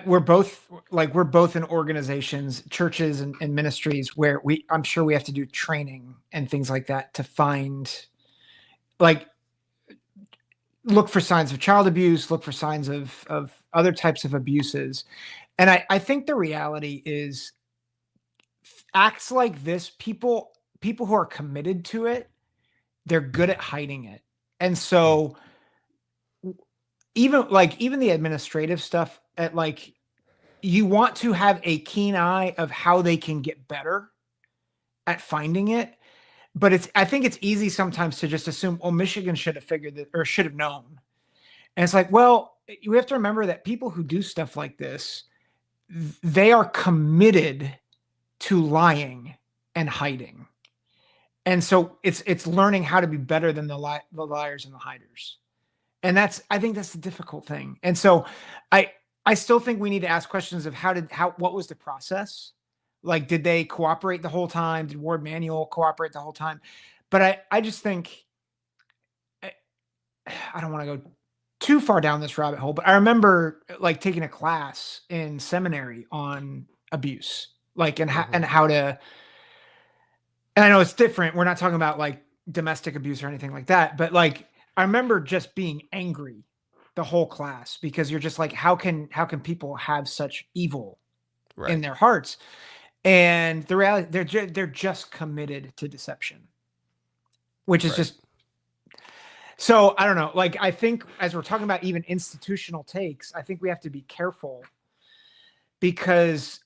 we're both in organizations, churches and ministries where I'm sure we have to do training and things like that to find, like, look for signs of child abuse, look for signs of other types of abuses. And I think the reality is, acts like this, people who are committed to it, they're good at hiding it. And so even the administrative stuff, you want to have a keen eye of how they can get better at finding it. But I think it's easy sometimes to just assume, well, Michigan should have figured that, or should have known. And it's like, well, you have to remember that people who do stuff like this, they are committed to lying and hiding. And so it's learning how to be better than the liars and the hiders. And I think that's the difficult thing. And so I still think we need to ask questions of what was the process? Like, did they cooperate the whole time? Did Ward Manuel cooperate the whole time? But I just think, I don't want to go too far down this rabbit hole, but I remember, like, taking a class in seminary on abuse, like, and how to, and I know it's different. We're not talking about, like, domestic abuse or anything like that, but, like, I remember just being angry the whole class, because you're just like, how can people have such evil in their hearts? And the reality, they're just committed to deception, which is just, so I don't know. Like, I think as we're talking about even institutional takes, I think we have to be careful, because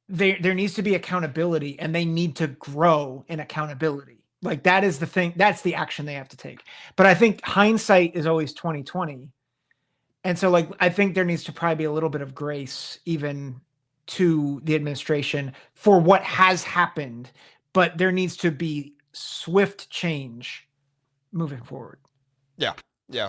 there needs to be accountability, and they need to grow in accountability. Like, that is the thing. That's the action they have to take. But I think hindsight is always 20/20. And so, like, I think there needs to probably be a little bit of grace even to the administration for what has happened, but there needs to be swift change moving forward. Yeah. Yeah.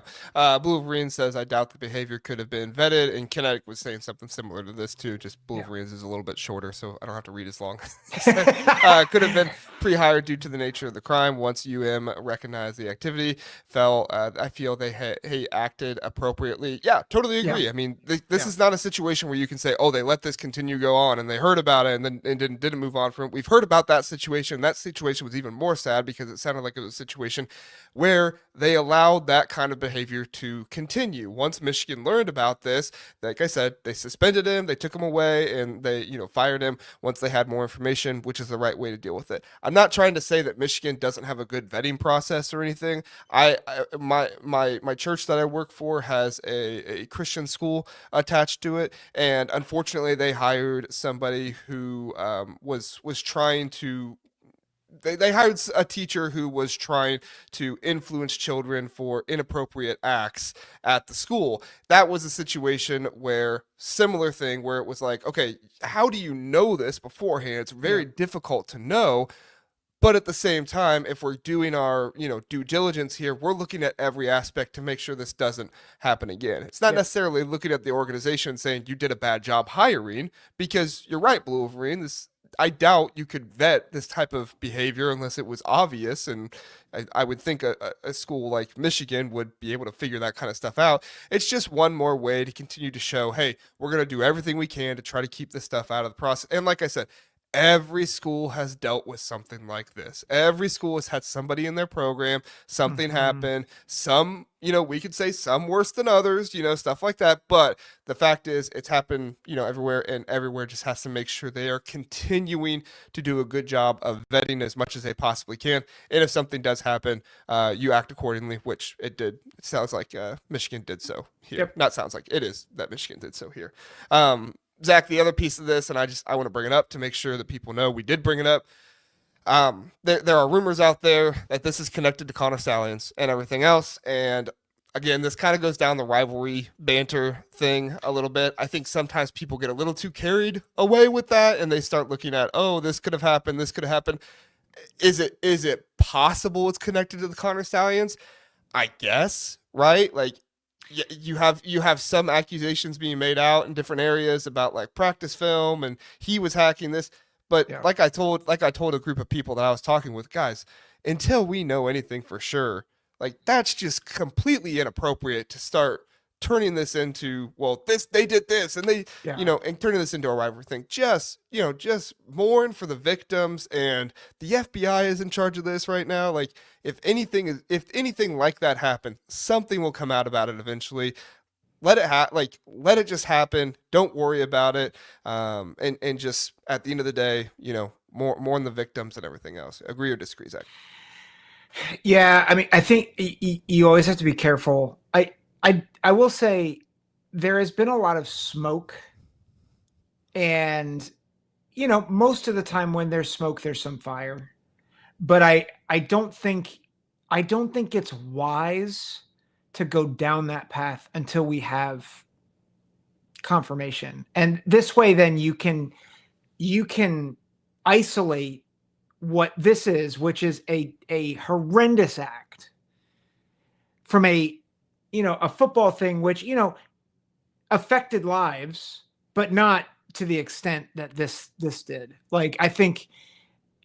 Blue Wolverines says, I doubt the behavior could have been vetted. And Kinetic was saying something similar to this, too. Just Blue Wolverines is a little bit shorter, so I don't have to read as long. Could have been pre-hired due to the nature of the crime. Once recognized the activity, I feel he acted appropriately. Yeah, totally agree. Yeah. I mean, this is not a situation where you can say, oh, they let this continue go on, and they heard about it and then didn't move on from it. We've heard about that situation. That situation was even more sad, because it sounded like it was a situation where they allowed that kind of behavior to continue. Once Michigan learned about this, like I said, they suspended him, they took him away, and they, fired him once they had more information, which is the right way to deal with it. I'm not trying to say that Michigan doesn't have a good vetting process or anything. My church that I work for has a Christian school attached to it, and unfortunately, they hired somebody who was trying to. They hired a teacher who was trying to influence children for inappropriate acts at the school. That was a situation similar thing where it was like, okay, how do you know this beforehand? It's very difficult to know. But at the same time, if we're doing our, due diligence here, we're looking at every aspect to make sure this doesn't happen again. It's not necessarily looking at the organization saying you did a bad job hiring, because you're right, Blue Wolverine, I doubt you could vet this type of behavior unless it was obvious. And I would think a school like Michigan would be able to figure that kind of stuff out. It's just one more way to continue to show, hey, we're going to do everything we can to try to keep this stuff out of the process. And like I said, every school has dealt with something like this. Every school has had somebody in their program, something happen. Some, we could say some worse than others, stuff like that. But the fact is, it's happened, everywhere, and everywhere just has to make sure they are continuing to do a good job of vetting as much as they possibly can. And if something does happen, you act accordingly, which it did. It sounds like Michigan did so here. Yep. Not sounds like, it is that Michigan did so here. Zach, the other piece of this, and I want to bring it up to make sure that people know we did bring it up. There are rumors out there that this is connected to Connor Stallions and everything else. And again, this kind of goes down the rivalry banter thing a little bit. I think sometimes people get a little too carried away with that, and they start looking at, oh, this could have happened, this could have happened. Is it possible it's connected to the Connor Stallions? I guess, right? Like, you have some accusations being made out in different areas about like practice film and he was hacking this, but like I told a group of people that I was talking with, guys, until we know anything for sure, like that's just completely inappropriate to start turning this into, well, they did this and they and turning this into a rivalry thing. Just mourn for the victims, and the FBI is in charge of this right now. Like if anything like that happened, something will come out about it eventually. Let it just happen. Don't worry about it. And just at the end of the day, more on the victims and everything else. Agree or disagree, Zach? Yeah, I mean, I think you always have to be careful. I will say there has been a lot of smoke, and most of the time when there's smoke, there's some fire. But I don't think it's wise to go down that path until we have confirmation. And this way, then you can isolate what this is, which is a horrendous act, from a football thing, which, affected lives, but not to the extent that this did. Like, I think,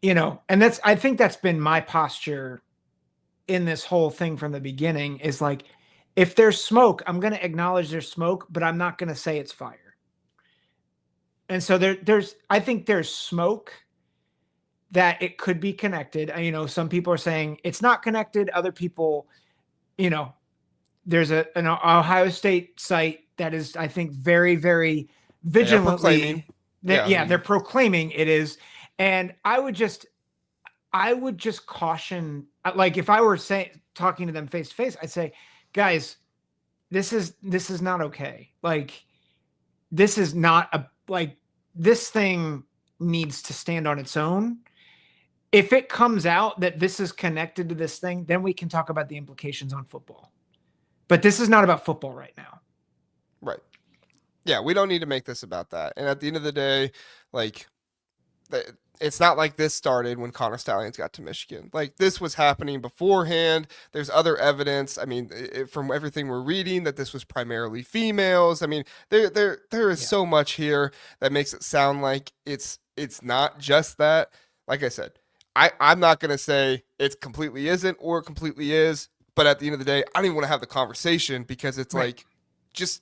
and I think that's been my posture in this whole thing from the beginning, is like, if there's smoke, I'm going to acknowledge there's smoke, but I'm not going to say it's fire. And so I think there's smoke that it could be connected. Some people are saying it's not connected. Other people, there's an Ohio State site that is, I think, very, very vigilantly. They're proclaiming it is. And I would just caution, like if I were talking to them face to face, I'd say, guys, this is not okay. Like, this is not this thing needs to stand on its own. If it comes out that this is connected to this thing, then we can talk about the implications on football. But this is not about football right now. Right. Yeah, we don't need to make this about that. And at the end of the day, like, it's not like this started when Connor Stallions got to Michigan. Like, this was happening beforehand. There's other evidence. I mean, from everything we're reading, that this was primarily females. I mean, there is so much here that makes it sound like it's not just that. Like I said, I'm not going to say it completely isn't or completely is. But at the end of the day, I don't even want to have the conversation, because it's like, just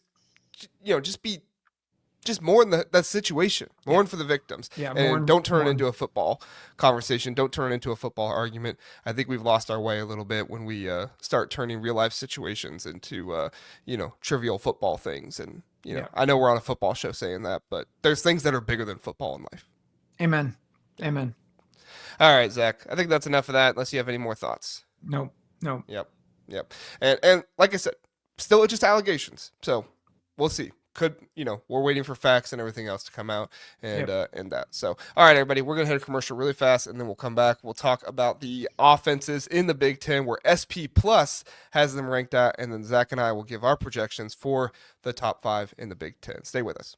mourn that situation, mourn for the victims, and don't turn it into a football conversation. Don't turn it into a football argument. I think we've lost our way a little bit when we start turning real life situations into trivial football things. And I know we're on a football show saying that, but there's things that are bigger than football in life. Amen. All right, Zach. I think that's enough of that. Unless you have any more thoughts. No. Yep. And like I said, still just allegations. So we'll see. We're waiting for facts and everything else to come out and that. So, all right, everybody, we're going to hit a commercial really fast, and then we'll come back. We'll talk about the offenses in the Big Ten, where SP Plus has them ranked at, and then Zach and I will give our projections for the top 5 in the Big Ten. Stay with us.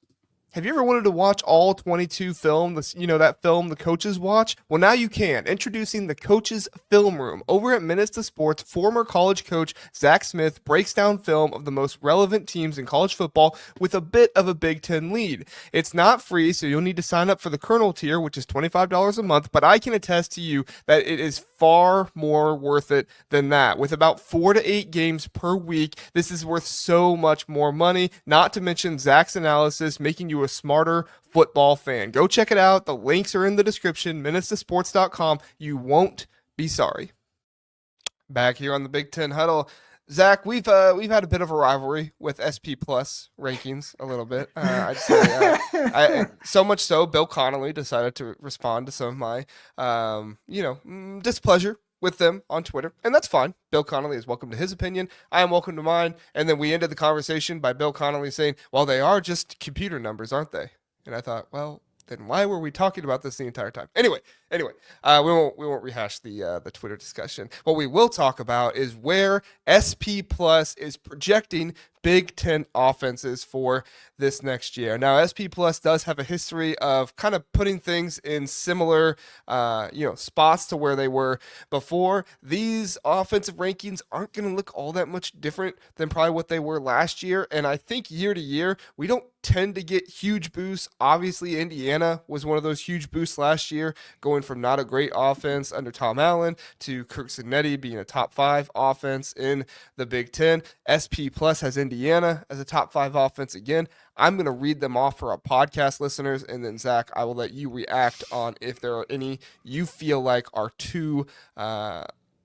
Have you ever wanted to watch all 22 film, that film the coaches watch? Well, now you can. Introducing the Coaches Film Room. Over at Minutes to Sports, former college coach Zach Smith breaks down film of the most relevant teams in college football with a bit of a Big Ten lead. It's not free, so you'll need to sign up for the Colonel tier, which is $25 a month, but I can attest to you that it is far more worth it than that. With about 4 to 8 games per week, this is worth so much more money, not to mention Zach's analysis, making you a smarter football fan. Go check it out. The links are in the description, minutestosports.com. You won't be sorry. Back here on the Big Ten Huddle. Zach, we've had a bit of a rivalry with SP Plus rankings a little bit. I'd say so much so Bill Connolly decided to respond to some of my displeasure with them on Twitter, and that's fine. Bill Connolly is welcome to his opinion. I am welcome to mine. And then we ended the conversation by Bill Connolly saying, "Well, they are just computer numbers, aren't they?" And I thought, well, then why were we talking about this the entire time? Anyway, we won't rehash the Twitter discussion. What we will talk about is where SP Plus is projecting Big Ten offenses for this next year. Now, SP Plus does have a history of kind of putting things in similar, spots to where they were before. These offensive rankings aren't going to look all that much different than probably what they were last year. And I think year to year, we don't tend to get huge boosts. Obviously, Indiana was one of those huge boosts last year, going from not a great offense under Tom Allen to Kirk Cignetti being a top 5 offense in the Big Ten. SP Plus has Indiana as a top 5 offense again. I'm going to read them off for our podcast listeners, and then Zach, I will let you react on if there are any you feel like are too.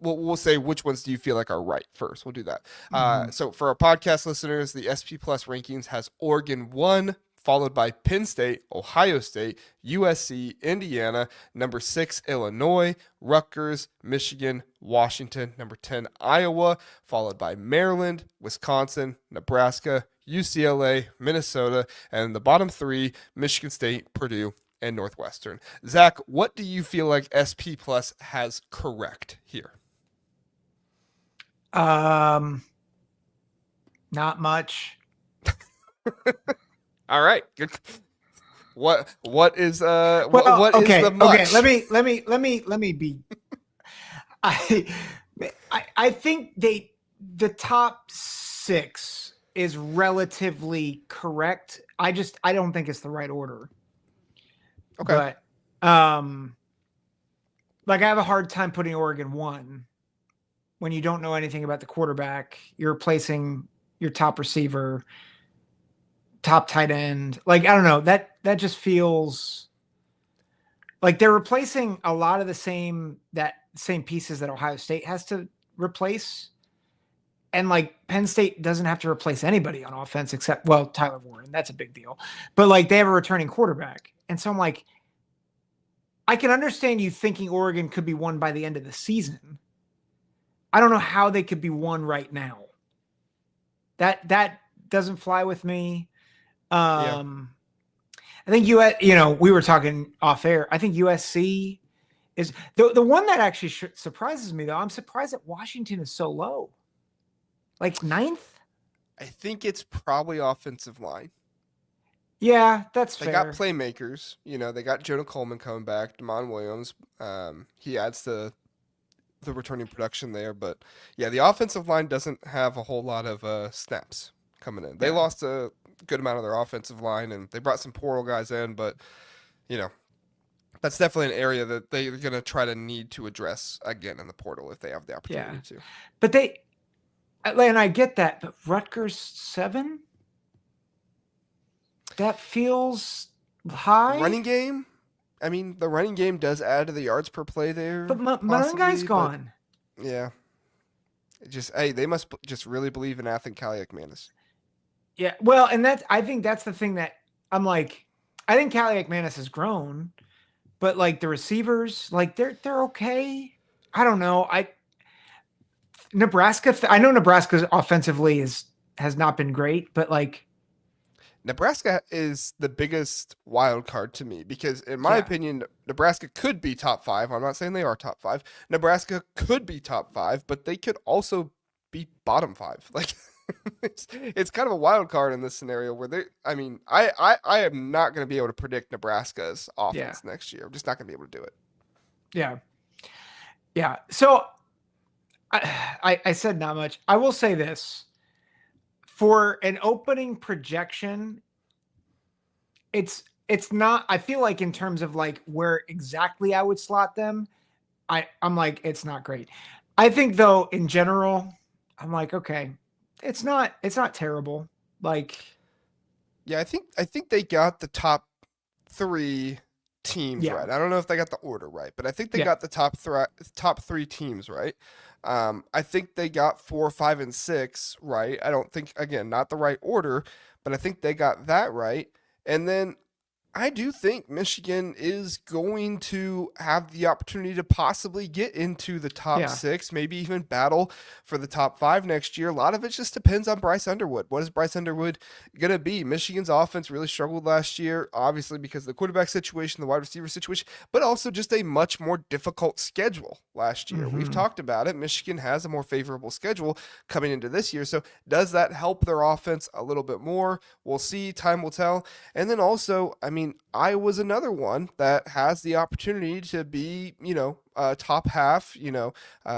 We'll say which ones do you feel like are right first. We'll do that. So for our podcast listeners, the SP Plus rankings has Oregon 1, followed by Penn State, Ohio State, USC, Indiana, number 6, Illinois, Rutgers, Michigan, Washington, number 10, Iowa, followed by Maryland, Wisconsin, Nebraska, UCLA, Minnesota, and the bottom 3, Michigan State, Purdue, and Northwestern. Zach, what do you feel like SP Plus has correct here? Not much. All right. Good. What is okay, the much? Okay, let me be I think the top 6 is relatively correct. I don't think it's the right order. Okay. But I have a hard time putting Oregon 1 when you don't know anything about the quarterback. You're replacing your top receiver, top tight end. I don't know. That just feels like they're replacing a lot of the same pieces that Ohio State has to replace. And Penn State doesn't have to replace anybody on offense except, well, Tyler Warren. That's a big deal. But they have a returning quarterback. And so I'm I can understand you thinking Oregon could be won by the end of the season. I don't know how they could be won right now. That doesn't fly with me. I think we were talking off air. I think USC is the one that actually surprises me, though. I'm surprised that Washington is so low. 9th? I think it's probably offensive line. Yeah, that's fair. They got playmakers. They got Jonah Coleman coming back, Damon Williams. He adds to the returning production there. But, yeah, the offensive line doesn't have a whole lot of snaps coming in. They lost a good amount of their offensive line, and they brought some portal guys in. But, that's definitely an area that they're going to try to need to address again in the portal if they have the opportunity to. But and I get that, but Rutgers 7? That feels high. Running game? I mean, the running game does add to the yards per play there. But Monongai's gone. Yeah. They must just really believe in Athan Kaliakmanis. Yeah, well, and I think that's the thing that I'm I think Kaliakmanis has grown, but the receivers, they're okay. I don't know. Nebraska, I know Nebraska offensively has not been great, but Nebraska is the biggest wild card to me because, in my opinion, Nebraska could be top 5. I'm not saying they are top 5. Nebraska could be top 5, but they could also be bottom 5. It's kind of a wild card in this scenario where I am not going to be able to predict Nebraska's Yeah. offense next year. I'm just not going to be able to do it. Yeah. Yeah. So I said not much. I will say this for an opening projection, it's not, I feel like in terms of like where exactly I would slot them, I'm like, it's not great. I think though, in general, I'm like, okay, it's not terrible. Like, Yeah, I think they got the top three teams yeah, right. I don't know if they got the order right, but I think they yeah, got the top three teams right. I think they got 4, 5, and 6 right. I don't think, again, not the right order, but I think they got that right. And then I do think Michigan is going to have the opportunity to possibly get into the top yeah, 6, maybe even battle for the top 5 next year. A lot of it just depends on Bryce Underwood. What is Bryce Underwood going to be? Michigan's offense really struggled last year, obviously because of the quarterback situation, the wide receiver situation, but also just a much more difficult schedule last year. We've mm-hmm. talked about it. Michigan has a more favorable schedule coming into this year. So does that help their offense a little bit more? We'll see. Time will tell. And then also, I mean, Iowa's another one that has the opportunity to be, top half,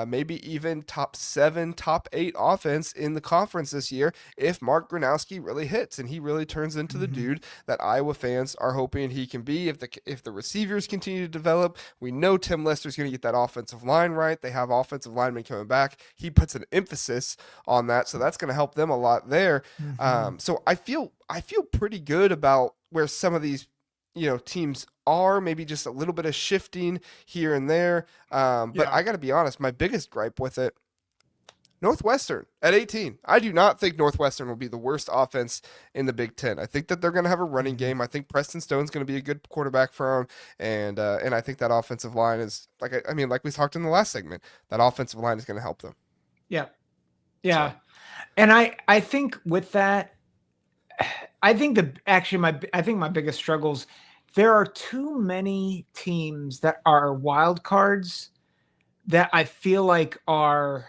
maybe even top 7, top 8 offense in the conference this year if Mark Gronowski really hits and he really turns into the Mm-hmm. dude that Iowa fans are hoping he can be. If the receivers continue to develop, we know Tim Lester's going to get that offensive line right. They have offensive linemen coming back. He puts an emphasis on that, so that's going to help them a lot there. Mm-hmm. So I feel pretty good about where some of these teams are, maybe just a little bit of shifting here and there. But Yeah, I got to be honest, my biggest gripe with it, Northwestern at 18. I do not think Northwestern will be the worst offense in the Big Ten. I think that they're going to have a running mm-hmm. game. I think Preston Stone's going to be a good quarterback for them, and I think that offensive line is like we talked in the last segment. That offensive line is going to help them. Yeah, yeah. So And I think with that, I think my biggest struggles, there are too many teams that are wild cards that I feel like are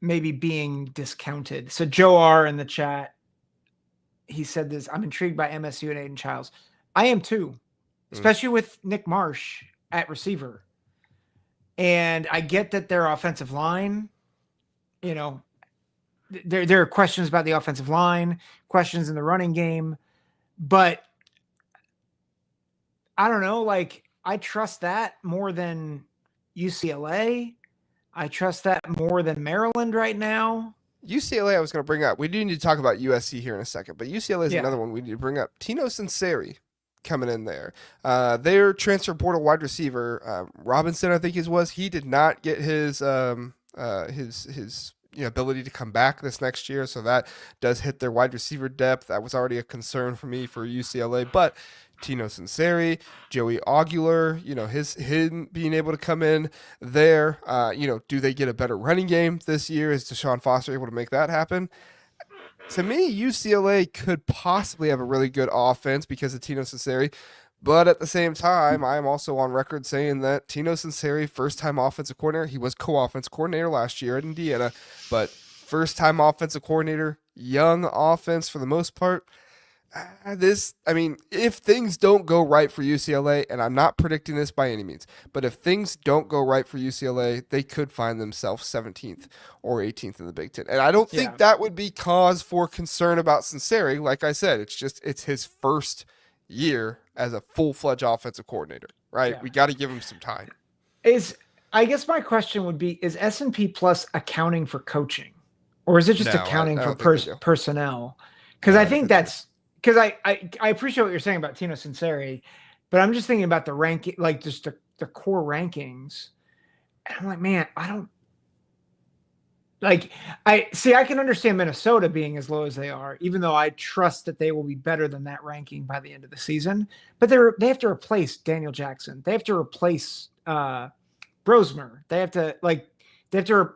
maybe being discounted. So Joe R in the chat, he said this, I'm intrigued by MSU and Aiden Childs. I am too, mm, especially with Nick Marsh at receiver. And I get that their offensive line, you know, there are questions about the offensive line, questions in the running game, but I don't know, like I trust that more than UCLA. I trust that more than Maryland right now. UCLA, I was going to bring up. We do need to talk about USC here in a second, but UCLA is Yeah. another one we need to bring up. Tino Sinceri coming in there. Their transfer portal wide receiver, Robinson, I think his was. He did not get his ability to come back this next year, so that does hit their wide receiver depth. That was already a concern for me for UCLA, but Tino Sinceri, Joey Aguilar, him being able to come in there. Do they get a better running game this year? Is Deshaun Foster able to make that happen? To me, UCLA could possibly have a really good offense because of Tino Sinceri. But at the same time, I am also on record saying that Tino Sinceri, first time offensive coordinator, he was co-offense coordinator last year at Indiana, but first time offensive coordinator, young offense for the most part. If things don't go right for UCLA, and I'm not predicting this by any means, but if things don't go right for UCLA, they could find themselves 17th or 18th in the Big Ten. And I don't Yeah. think that would be cause for concern about Sinceri. Like I said, it's his first year as a full-fledged offensive coordinator, right? Yeah. We got to give him some time. I guess my question would be, is S&P Plus accounting for coaching? Or is it just No, I accounting for don't think they do. personnel? Because No, I I don't think think they do. that's because I appreciate what you're saying about Tino Sinceri, but I'm just thinking about the ranking, like just the core rankings. And I'm like, man, I don't like I can understand Minnesota being as low as they are, even though I trust that they will be better than that ranking by the end of the season. But they have to replace Daniel Jackson. They have to replace Brosmer. They have to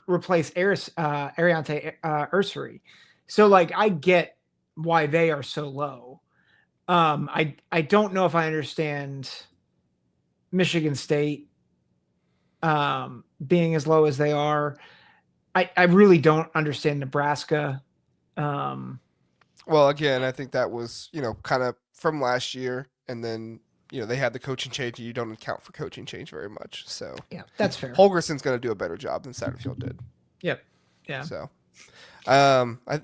replace Ariante Ursary. So like I get why they are so low. I don't know if I understand Michigan State being as low as they are. I really don't understand Nebraska. Um, Well, again, I think that was, kind of from last year, and then, they had the coaching change, and you don't account for coaching change very much. So yeah, that's fair. Holgerson's going to do a better job than Satterfield did. Yep. Yeah. So,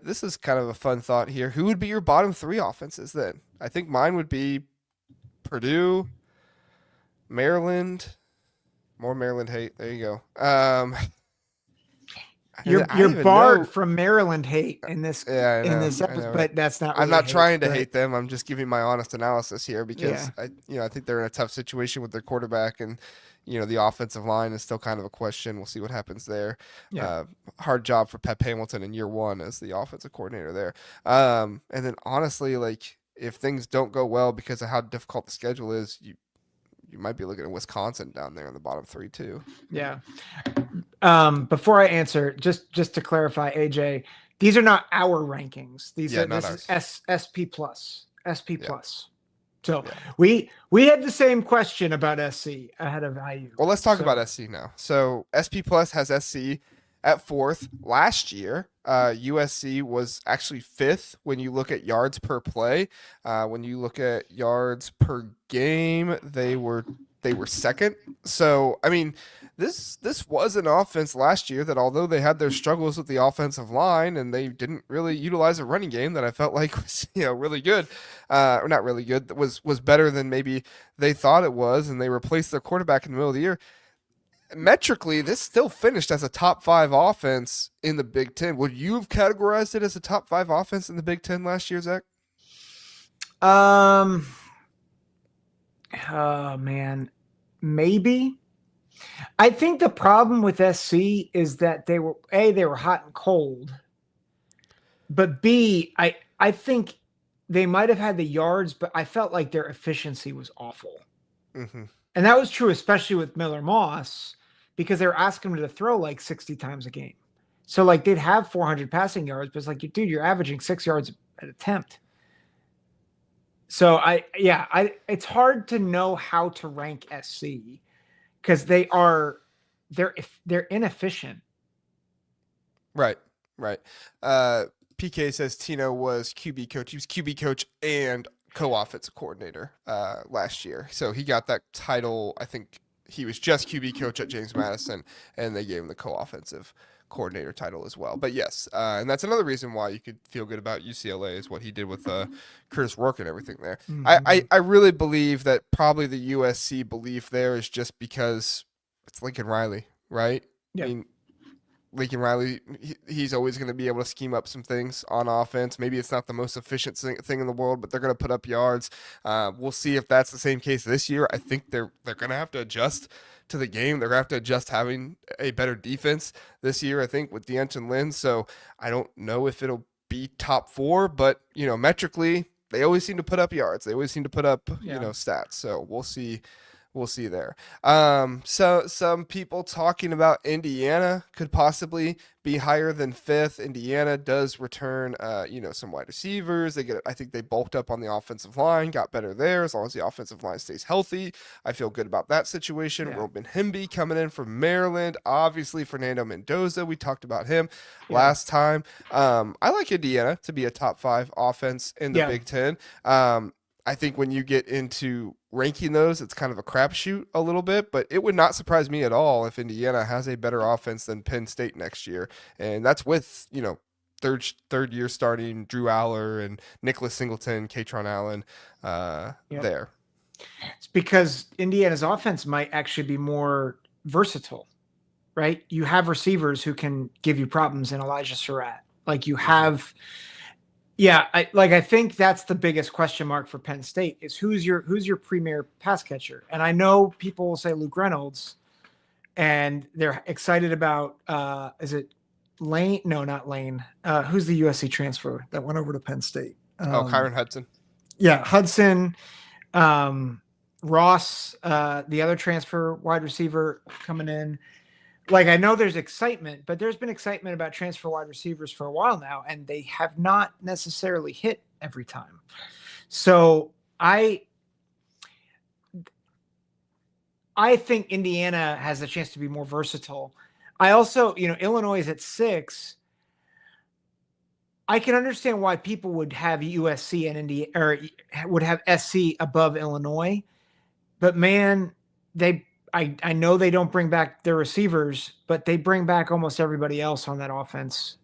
this is kind of a fun thought here. Who would be your bottom three offenses then? I think mine would be Purdue, Maryland. More Maryland hate. There you go. You're I you're don't even barred know. from Maryland hate Yeah, in this I episode, know, right? but that's not I'm really not hate. trying to But hate them. I'm just giving my honest analysis here yeah, because I think they're in a tough situation with their quarterback, and the offensive line is still kind of a question. We'll see what happens there. yeah. Uh, Hard job for Pep Hamilton in year one as the offensive coordinator there. And then honestly, like if things don't go well because of how difficult the schedule is, you might be looking at Wisconsin down there in the bottom three too. Yeah. Before I answer, just to clarify, AJ, these are not our rankings. Yeah, not This is ours. SP plus. SP Yeah, plus. So yeah. we had the same question about SC ahead of IU. Well, let's talk So about SC now. So SP Plus has SC at fourth. Last year, USC was actually fifth when you look at yards per play. When you look at yards per game, they were second. So I mean, this was an offense last year that although they had their struggles with the offensive line and they didn't really utilize a running game that I felt like was really good, or not really good, was better than maybe they thought it was, and they replaced their quarterback in the middle of the year. Metrically, this still finished as a top five offense in the Big Ten. Would you have categorized it as a top five offense in the Big Ten last year, Zach? um oh man, maybe. I think the problem with SC is that they were hot and cold, but B, I think they might have had the yards, but I felt like their efficiency was awful. Mm-hmm. And that was true, especially with Miller Moss, because they were asking him to throw like 60 times a game. So like they'd have 400 passing yards, but it's like, dude, you're averaging 6 yards an attempt. So it's hard to know how to rank SC because they're inefficient. Right, right. Uh, PK says Tino was QB coach. He was QB coach and co-offensive coordinator last year. So he got that title. I think he was just QB coach at James Madison, and they gave him the co-offensive coordinator title as well. But yes, and that's another reason why you could feel good about UCLA is what he did with Curtis Rourke and everything there. Mm-hmm. I really believe that probably the USC belief there is just because it's Lincoln Riley, right? I Yeah. mean, Lincoln Riley, he's always going to be able to scheme up some things on offense. Maybe it's not the most efficient thing in the world, but they're going to put up yards. We'll see if that's the same case this year. I think they're going to have to adjust to the game. They're going to have to adjust having a better defense this year, I think, with D'Anton Lynn. So I don't know if it'll be top four, but, metrically, they always seem to put up yards. They always seem to put up, stats. So we'll see. We'll see there. So some people talking about Indiana could possibly be higher than fifth. Indiana does return, some wide receivers. I think they bulked up on the offensive line, got better there as long as the offensive line stays healthy. I feel good about that situation. Yeah. Robin Himby coming in from Maryland. Obviously, Fernando Mendoza. We talked about him last time. I like Indiana to be a top five offense in the Big Ten. I think when you get into ranking those, it's kind of a crapshoot a little bit, but it would not surprise me at all if Indiana has a better offense than Penn State next year. And that's with, third year starting Drew Aller and Nicholas Singleton, Katron Allen there. It's because Indiana's offense might actually be more versatile, right? You have receivers who can give you problems in Elijah Surratt. Like you have I think that's the biggest question mark for Penn State is who's your premier pass catcher. And I know people will say Luke Reynolds, and they're excited about is it Lane? No, not Lane. Who's the USC transfer that went over to Penn State? Kyron Hudson. Yeah, Hudson. Ross, the other transfer wide receiver coming in. Like I know there's excitement, but there's been excitement about transfer wide receivers for a while now, and they have not necessarily hit every time. So I think Indiana has a chance to be more versatile. I also, Illinois is at 6. I can understand why people would have USC and Indiana, or would have SC above Illinois, but man, I know they don't bring back their receivers, but they bring back almost everybody else on that offense.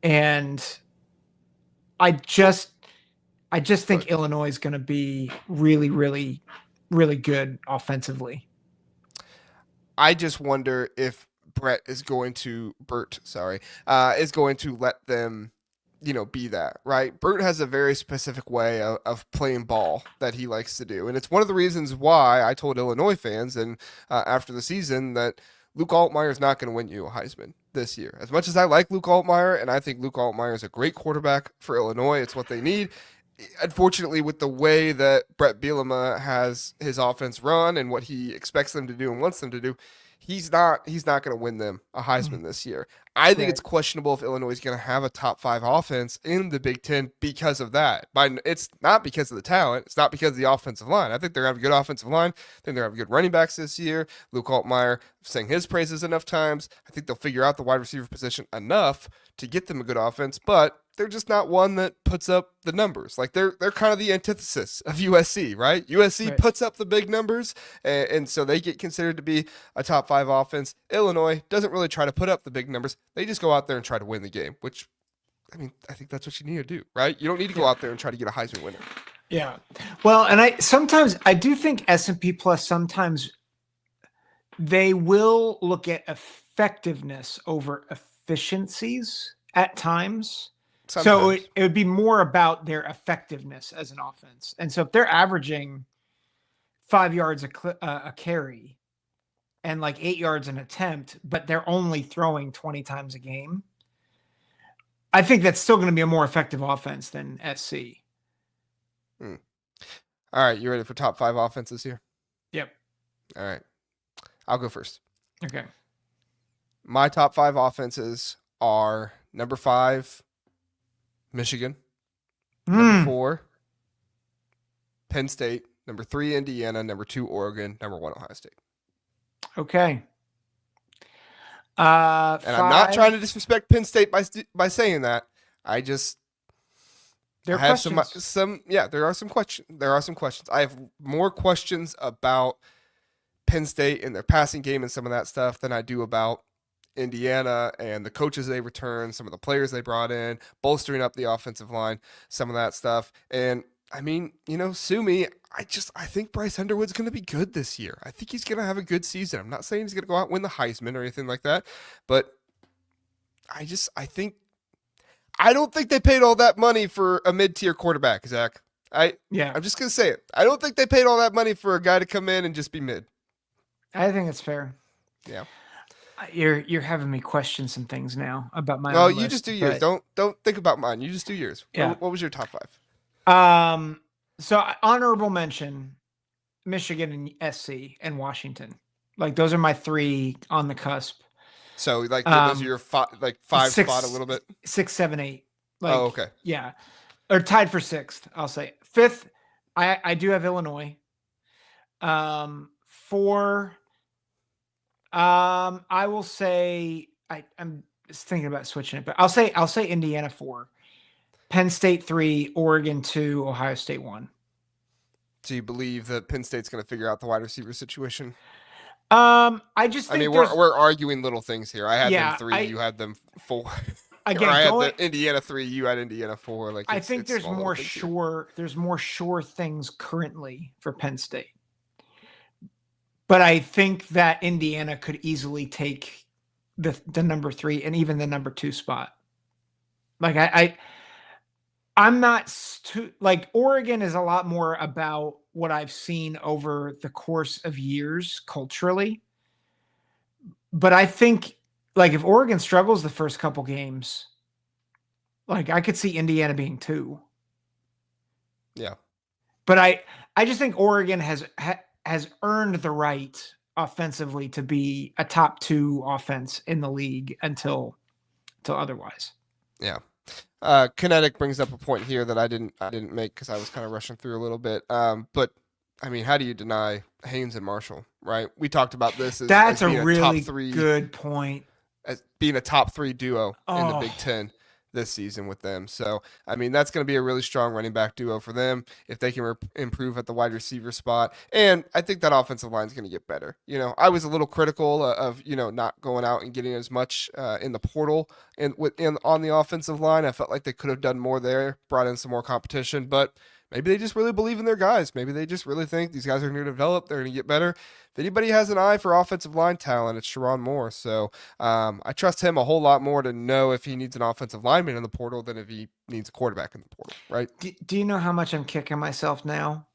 And I just think But Illinois is going to be really, really, really good offensively. I just wonder if Bert, sorry, is going to let them, be that, right? Bert has a very specific way of playing ball that he likes to do. And it's one of the reasons why I told Illinois fans and after the season that Luke Altmaier is not going to win you a Heisman this year. As much as I like Luke Altmaier, and I think Luke Altmaier is a great quarterback for Illinois, it's what they need. Unfortunately, with the way that Brett Bielema has his offense run and what he expects them to do and wants them to do, he's not going to win them a Heisman this year. I think it's questionable if Illinois is going to have a top 5 offense in the Big Ten because of that. It's not because of the talent. It's not because of the offensive line. I think they're going to have a good offensive line. I think they're going to have good running backs this year. Luke Altmaier sang his praises enough times. I think they'll figure out the wide receiver position enough to get them a good offense, but they're just not one that puts up the numbers. Like they're kind of the antithesis of USC, right? USC puts up the big numbers, and so they get considered to be a top 5 offense. Illinois doesn't really try to put up the big numbers. They just go out there and try to win the game, which, I mean, I think that's what you need to do, right? You don't need to go out there and try to get a Heisman winner. Yeah. Well, and I do think S&P Plus sometimes they will look at effectiveness over efficiencies at times. Sometimes. So it would be more about their effectiveness as an offense. And so if they're averaging 5 yards a carry and like 8 yards an attempt, but they're only throwing 20 times a game, I think that's still going to be a more effective offense than SC. All right. You ready for top 5 offenses here? Yep. All right. I'll go first. Okay. My top 5 offenses are number 5, Michigan, number 4, Penn State, number 3, Indiana, number 2, Oregon, number 1, Ohio State. Okay. And I'm not trying to disrespect Penn State by saying that. I just there have some there are some questions. I have more questions about Penn State and their passing game and some of that stuff than I do about Indiana and the coaches they returned, some of the players they brought in, bolstering up the offensive line, some of that stuff. And I mean, sue me. I think Bryce Underwood's going to be good this year. I think he's going to have a good season. I'm not saying he's going to go out and win the Heisman or anything like that, but I don't think they paid all that money for a mid-tier quarterback, Zach. I'm just going to say it. I don't think they paid all that money for a guy to come in and just be mid. I think it's fair. Yeah. You're having me question some things now about my own list. You just do yours. Don't think about mine. You just do yours. Yeah. What was your top 5? So honorable mention, Michigan and SC and Washington. Like those are my 3 on the cusp. So like those are your 5 spot a little bit. 6, 7, 8. Like, okay. Yeah. Or tied for 6th, I'll say. 5th, I do have Illinois. 4, I will say I'm just thinking about switching it, but I'll say Indiana 4, Penn State 3, Oregon 2, Ohio State 1. Do you believe that Penn State's going to figure out the wide receiver situation? I mean, we're arguing little things here. I had them 3, you had them 4. Again, I had the Indiana 3, you had Indiana 4. Like I think there's more sure things currently for Penn State. But I think that Indiana could easily take the number 3 and even the number 2 spot. Like I'm not like Oregon is a lot more about what I've seen over the course of years culturally. But I think like if Oregon struggles the first couple games, like I could see Indiana being 2. Yeah. But I just think Oregon has earned the right offensively to be a top 2 offense in the league until otherwise. Yeah. Kinetic brings up a point here that I didn't make because I was kind of rushing through a little bit. But I mean, how do you deny Haynes and Marshall, right? We talked about this that's as being a really top 3, good point. As being a top 3 duo in the Big Ten. this season with them. So, I mean, that's going to be a really strong running back duo for them if they can improve at the wide receiver spot. And I think that offensive line is going to get better. I was a little critical of, not going out and getting as much in the portal and on the offensive line. I felt like they could have done more there, brought in some more competition, but maybe they just really believe in their guys. Maybe they just really think these guys are going to develop. They're going to get better. If anybody has an eye for offensive line talent, it's Sharon Moore. So I trust him a whole lot more to know if he needs an offensive lineman in the portal than if he needs a quarterback in the portal, right? Do you know how much I'm kicking myself now?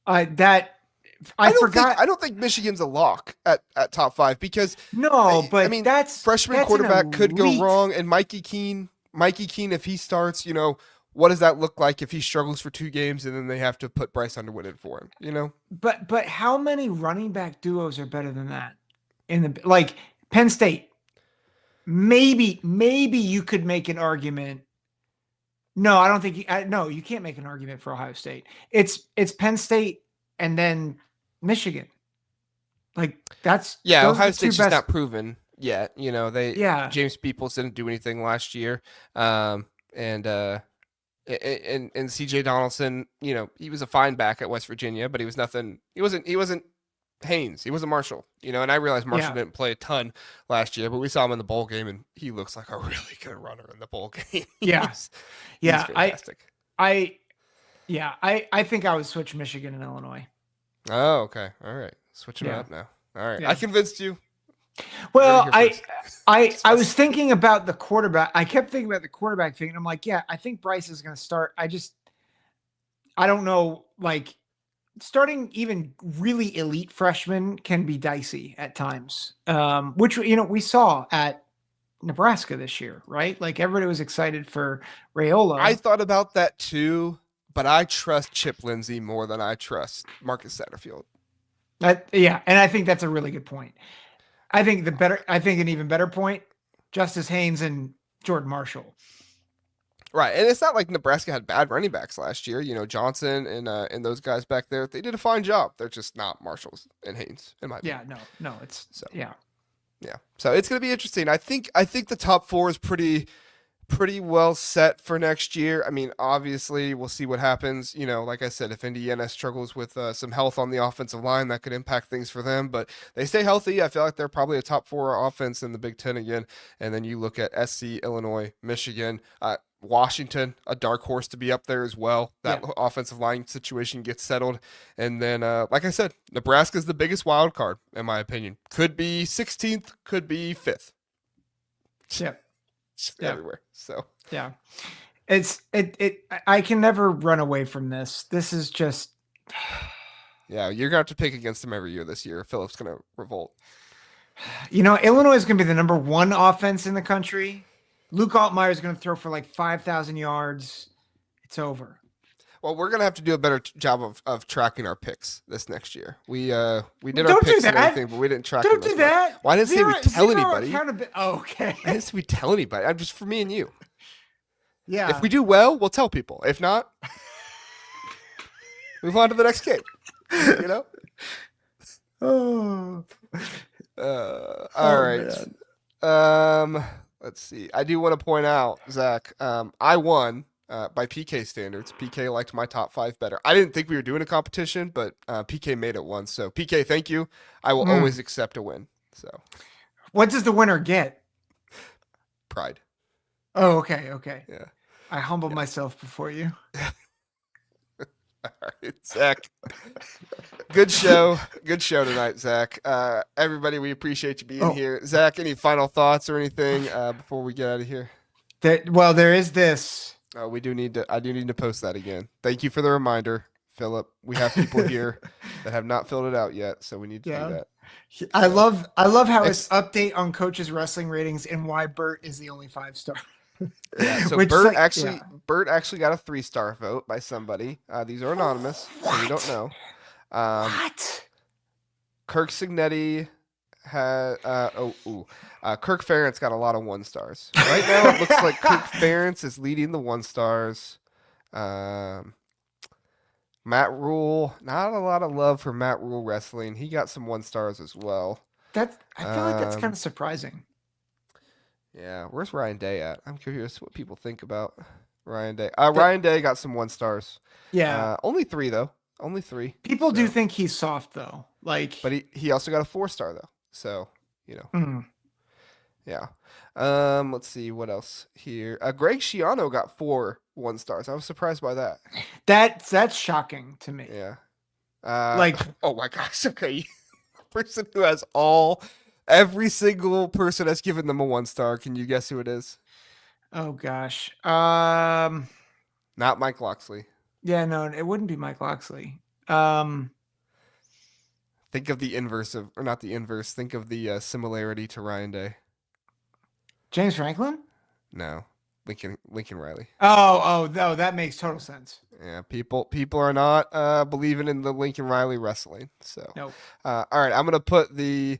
I don't think Michigan's a lock at top 5 because no, I but mean that's quarterback could go elite. wrong, and Mikey Keene if he starts, what does that look like if he struggles for 2 games and then they have to put Bryce Underwood in for him? But how many running back duos are better than that in the like Penn State? Maybe you could make an argument. No, I don't think you can't make an argument for Ohio State. It's Penn State and then Michigan. Like that's Ohio State's just not proven yet. James Peoples didn't do anything last year. And CJ Donaldson, he was a fine back at West Virginia, but he was nothing. He wasn't Haynes. He wasn't Marshall, and I realized Marshall didn't play a ton last year, but we saw him in the bowl game and he looks like a really good runner in the bowl game. He's fantastic. I think I would switch Michigan and Illinois. Oh, okay. All right. Switching it up now. All right. Yeah. I convinced you. Well, I was thinking about the quarterback. I kept thinking about the quarterback thing. And I'm like, I think Bryce is going to start. I don't know. Like starting even really elite freshmen can be dicey at times. Which, we saw at Nebraska this year, right? Like everybody was excited for Raiola. I thought about that too, but I trust Chip Lindsey more than I trust Marcus Satterfield. And I think that's a really good point. I think an even better point, Justice Haynes and Jordan Marshall. Right. And it's not like Nebraska had bad running backs last year. Johnson and those guys back there, they did a fine job. They're just not Marshalls and Haynes, in my opinion. Yeah, no, it's so. Yeah. So it's going to be interesting. I think the top 4 is pretty well set for next year. I mean, obviously, we'll see what happens. Like I said, if Indiana struggles with some health on the offensive line, that could impact things for them. But they stay healthy. I feel like they're probably a top 4 offense in the Big Ten again. And then you look at SC, Illinois, Michigan, Washington, a dark horse to be up there as well. That offensive line situation gets settled. And then, like I said, Nebraska's the biggest wild card, in my opinion. Could be 16th, could be 5th. Everywhere. So I can never run away from this. This is just you're gonna have to pick against them every year this year. Philip's gonna revolt. Illinois is gonna be the number 1 offense in the country. Luke Altmaier is gonna throw for like 5,000 yards. It's over. Well, we're gonna have to do a better job of tracking our picks this next year. We did our picks and everything, but we didn't track. Don't do that. Why didn't say we tell anybody? Okay. I didn't say we tell anybody. I'm just for me and you. Yeah. If we do well, we'll tell people. If not, move on to the next game. Oh. All right. Man. Let's see. I do want to point out, Zach. I won. By PK standards. PK liked my top 5 better. I didn't think we were doing a competition, but PK made it once. So PK, thank you. I will always accept a win. So, what does the winner get? Pride. Oh, okay. Yeah. I humbled myself before you. All right, Zach. Good show tonight, Zach. Everybody, we appreciate you being here. Zach, any final thoughts or anything before we get out of here? There is this. I do need to post that again. Thank you for the reminder, Philip. We have people here that have not filled it out yet, so we need to do that. I love how it's update on coaches' wrestling ratings and why Bert is the only 5-star. Yeah, so Bert actually got a 3-star vote by somebody. These are anonymous, so we don't know. What? Kirk Signetti had Kirk Ferentz got a lot of 1 stars. Right now it looks like Kirk Ferentz is leading the 1 stars. Matt Rule, not a lot of love for Matt Rule wrestling. He got some 1 stars as well. I feel like that's kind of surprising. Yeah, where's Ryan Day at? I'm curious what people think about Ryan Day. The, Ryan Day got some 1 stars. yeah, Only 3 though. Only 3. people do So, think he's soft though. but Like, he also got a 4 star though. So, you know, mm, yeah. Let's see what else here. Greg Schiano got 4 1 stars. I was surprised by that. that's shocking to me. Yeah. Like, Oh my gosh. Okay. Person who has every single person has given them a 1 star. Can you guess who it is? oh gosh. Not Mike Loxley. Yeah, no, it wouldn't be Mike Loxley. Um, Think of the inverse of, or not the inverse. Think of the similarity to Ryan Day. James Franklin? No, Lincoln Riley. Oh, no, that makes total sense. Yeah, people are not believing in the Lincoln Riley wrestling. So, Nope. all right, I'm gonna put the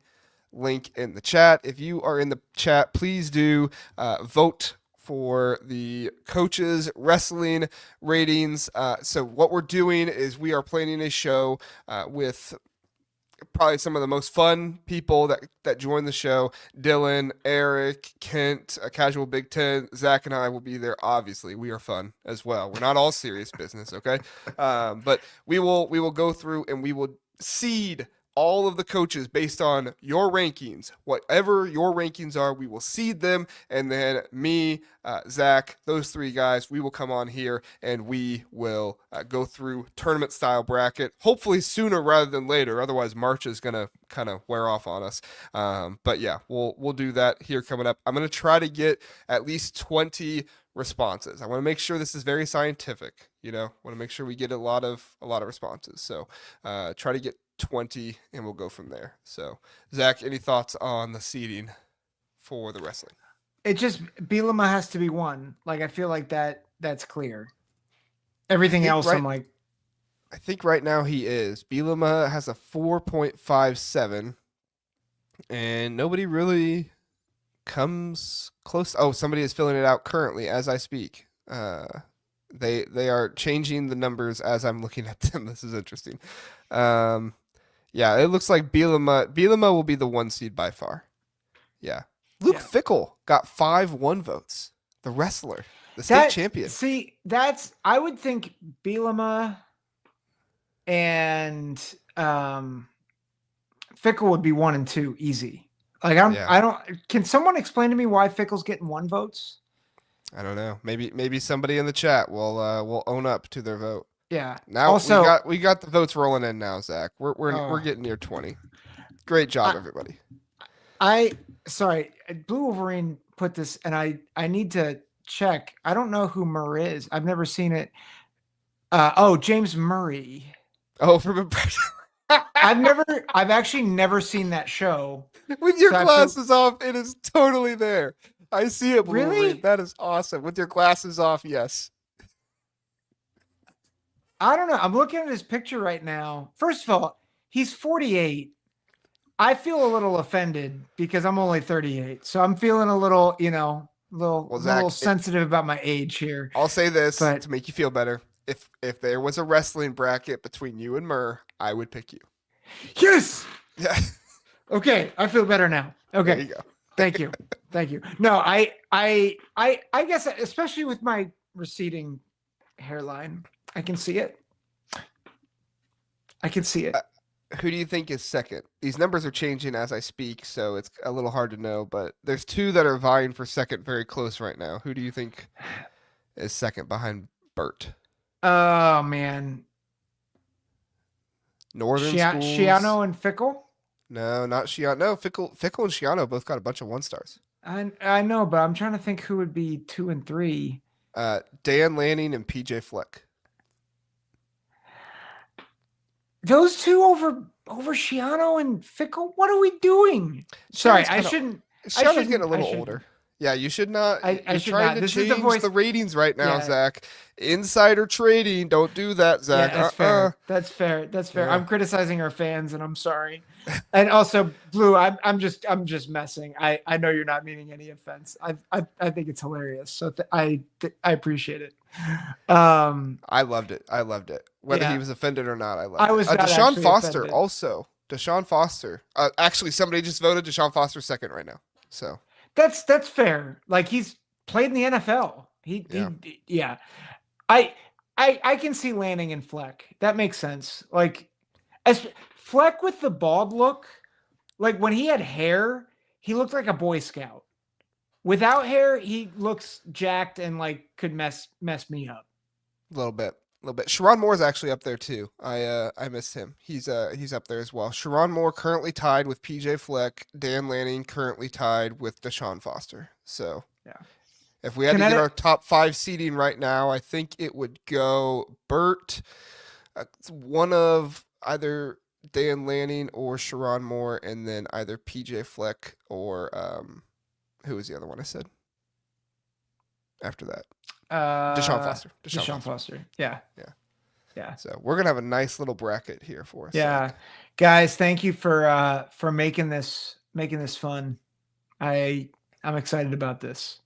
link in the chat. If you are in the chat, please do vote for the coaches wrestling ratings. So what we're doing is we are planning a show with probably some of the most fun people that join the show. Dylan, Eric, Kent, a casual Big Ten, Zach, and I will be there. Obviously, we are fun as well. We're not all serious business, okay? But we will go through and we will seed all of the coaches based on your rankings. Whatever your rankings are, we will seed them, and then me, Zach, those 3 guys, we will come on here and we will go through tournament style bracket. Hopefully sooner rather than later. Otherwise, March is gonna kind of wear off on us. But yeah, we'll do that here coming up. I'm gonna try to get at least 20 responses. I want to make sure this is very scientific. Want to make sure we get a lot of responses. So try to get 20 and we'll go from there. So Zach, any thoughts on the seeding for the wrestling? It just Bielema has to be 1. Like, I feel like that's clear. Everything else, I'm like, I think right now he is. Bielema has a 4.57, and nobody really comes close. Oh, somebody is filling it out currently as I speak. They are changing the numbers as I'm looking at them. This is interesting. Yeah, it looks like Bielema will be the 1 seed by far. Yeah. Luke Fickle got 5 votes. The wrestler, the state champion. See, I would think Bielema and Fickle would be 1 and 2 easy. Like, I don't. Can someone explain to me why Fickle's getting 1 votes? I don't know. Maybe somebody in the chat will own up to their vote. Yeah. Now also, we got the votes rolling in now, Zach. We're getting near 20. Great job, everybody. Sorry, Blue Wolverine put this, and I need to check. I don't know who Murr is. I've never seen it. James Murray. Oh, from Impression. I've actually never seen that show. With your glasses off, it is totally there. I see it, Blue really? Wolverine. That is awesome. With your glasses off, yes. I don't know. I'm looking at his picture right now. First of all, he's 48. I feel a little offended because I'm only 38. So I'm feeling a little, Zach, sensitive about my age here. I'll say this to make you feel better. If there was a wrestling bracket between you and Murr, I would pick you. Yes. Yeah. Okay. I feel better now. Okay. There you go. Thank you. Thank you. No, I guess, especially with my receding hairline, I can see it. Who do you think is second? These numbers are changing as I speak, so it's a little hard to know, but there's 2 that are vying for second very close right now. Who do you think is second behind Bert? Oh, man. Northern schools? Schiano and Fickle? No, not Schiano. No, Fickle and Schiano both got a bunch of 1-stars. I know, but I'm trying to think who would be 2 and 3. Dan Lanning and PJ Fleck. Those 2 over Schiano and Fickle? What are we doing? Sorry, I shouldn't. Schiano's getting a little older. Yeah, you should not. You're trying to change the ratings right now, Zach. Insider trading. Don't do that, Zach. Yeah, that's fair. That's fair. Yeah. I'm criticizing our fans, and I'm sorry. And also, Blue, I'm just messing. I know you're not meaning any offense. I think it's hilarious. So I appreciate it. I loved it. Whether he was offended or not, I loved it. I was not Deshaun Foster offended. also. Deshaun Foster. Actually, somebody just voted Deshaun Foster second right now. So That's fair. Like he's played in the NFL. Yeah. Yeah. I I can see landing in Fleck. That makes sense. Like as Fleck with the bald look, like when he had hair, he looked like a Boy Scout. Without hair, he looks jacked and like could mess me up. A little bit. A little bit. Sharon Moore's actually up there too. I missed him. He's up there as well. Sharon Moore currently tied with PJ Fleck. Dan Lanning currently tied with Deshaun Foster. So Yeah. if we had to get our top 5 seeding right now, I think it would go Burt, one of either Dan Lanning or Sharon Moore, and then either PJ Fleck or who was the other one I said after that? Deshaun Foster. Deshaun Foster. Yeah. Yeah. Yeah. So we're gonna have a nice little bracket here for us. Yeah. Guys, thank you for making this fun. I'm excited about this.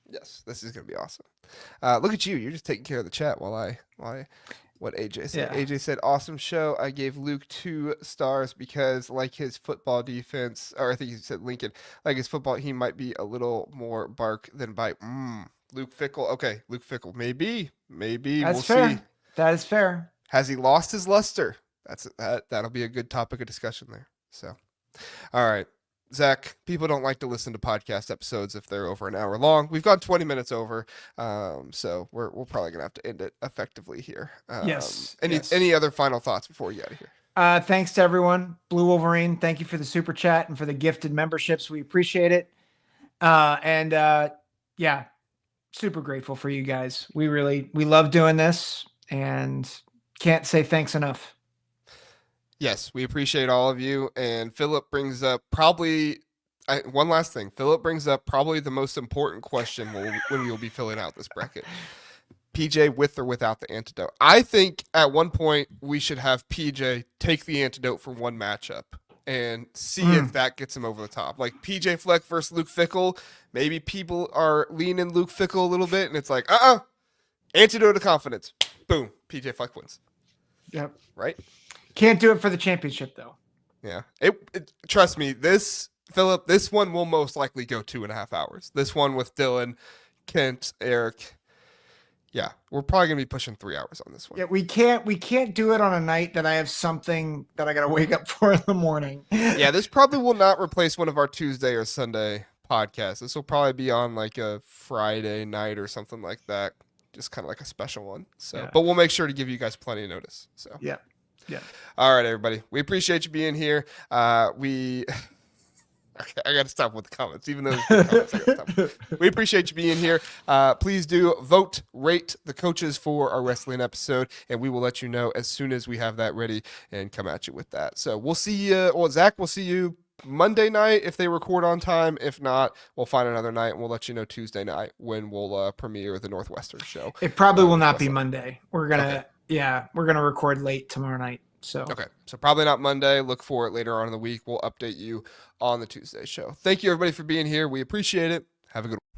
Yes, this is gonna be awesome. Look at you. You're just taking care of the chat while I what AJ said. Yeah. AJ said, awesome show. I gave Luke 2 stars because like his football defense, or I think he said Lincoln, like his football, he might be a little more bark than bite. Luke Fickle. Okay, Luke Fickle. Maybe. That's we'll fair. see. That is fair. Has he lost his luster? That'll be a good topic of discussion there. So, all right. Zach, people don't like to listen to podcast episodes if they're over an hour long. We've gone 20 minutes over, so we're probably gonna have to end it effectively here. Yes. Any other final thoughts before we get out of here? Thanks to everyone. Blue Wolverine, thank you for the super chat and for the gifted memberships. We appreciate it. Yeah, super grateful for you guys. We love doing this and can't say thanks enough. Yes, we appreciate all of you. And Philip brings up probably one last thing. Philip brings up probably the most important question when we'll be filling out this bracket. PJ with or without the antidote. I think at one point we should have PJ take the antidote for one matchup and see if that gets him over the top. Like PJ Fleck versus Luke Fickle. Maybe people are leaning Luke Fickle a little bit, and it's like, antidote of confidence. Boom, PJ Fleck wins. Yep. Right? Can't do it for the championship though. Yeah. Trust me, Philip, this one will most likely go 2.5 hours. This one with Dylan, Kent, Eric. Yeah, we're probably gonna be pushing 3 hours on this one. Yeah, we can't do it on a night that I have something that I gotta wake up for in the morning. Yeah, this probably will not replace one of our Tuesday or Sunday podcasts. This will probably be on like a Friday night or something like that. Just kind of like a special one. So, yeah. But we'll make sure to give you guys plenty of notice. So yeah. All right, everybody. We appreciate you being here. Okay, I got to stop with the comments, even though we appreciate you being here. Please do vote, rate the coaches for our wrestling episode, and we will let you know as soon as we have that ready and come at you with that. So we'll see you. Well, Zach, we'll see you Monday night if they record on time. If not, we'll find another night, and we'll let you know Tuesday night when we'll premiere the Northwestern show. It probably will not be Monday. We're gonna record late tomorrow night. So probably not Monday. Look for it later on in the week. We'll update you on the Tuesday show. Thank you, everybody, for being here. We appreciate it. Have a good one.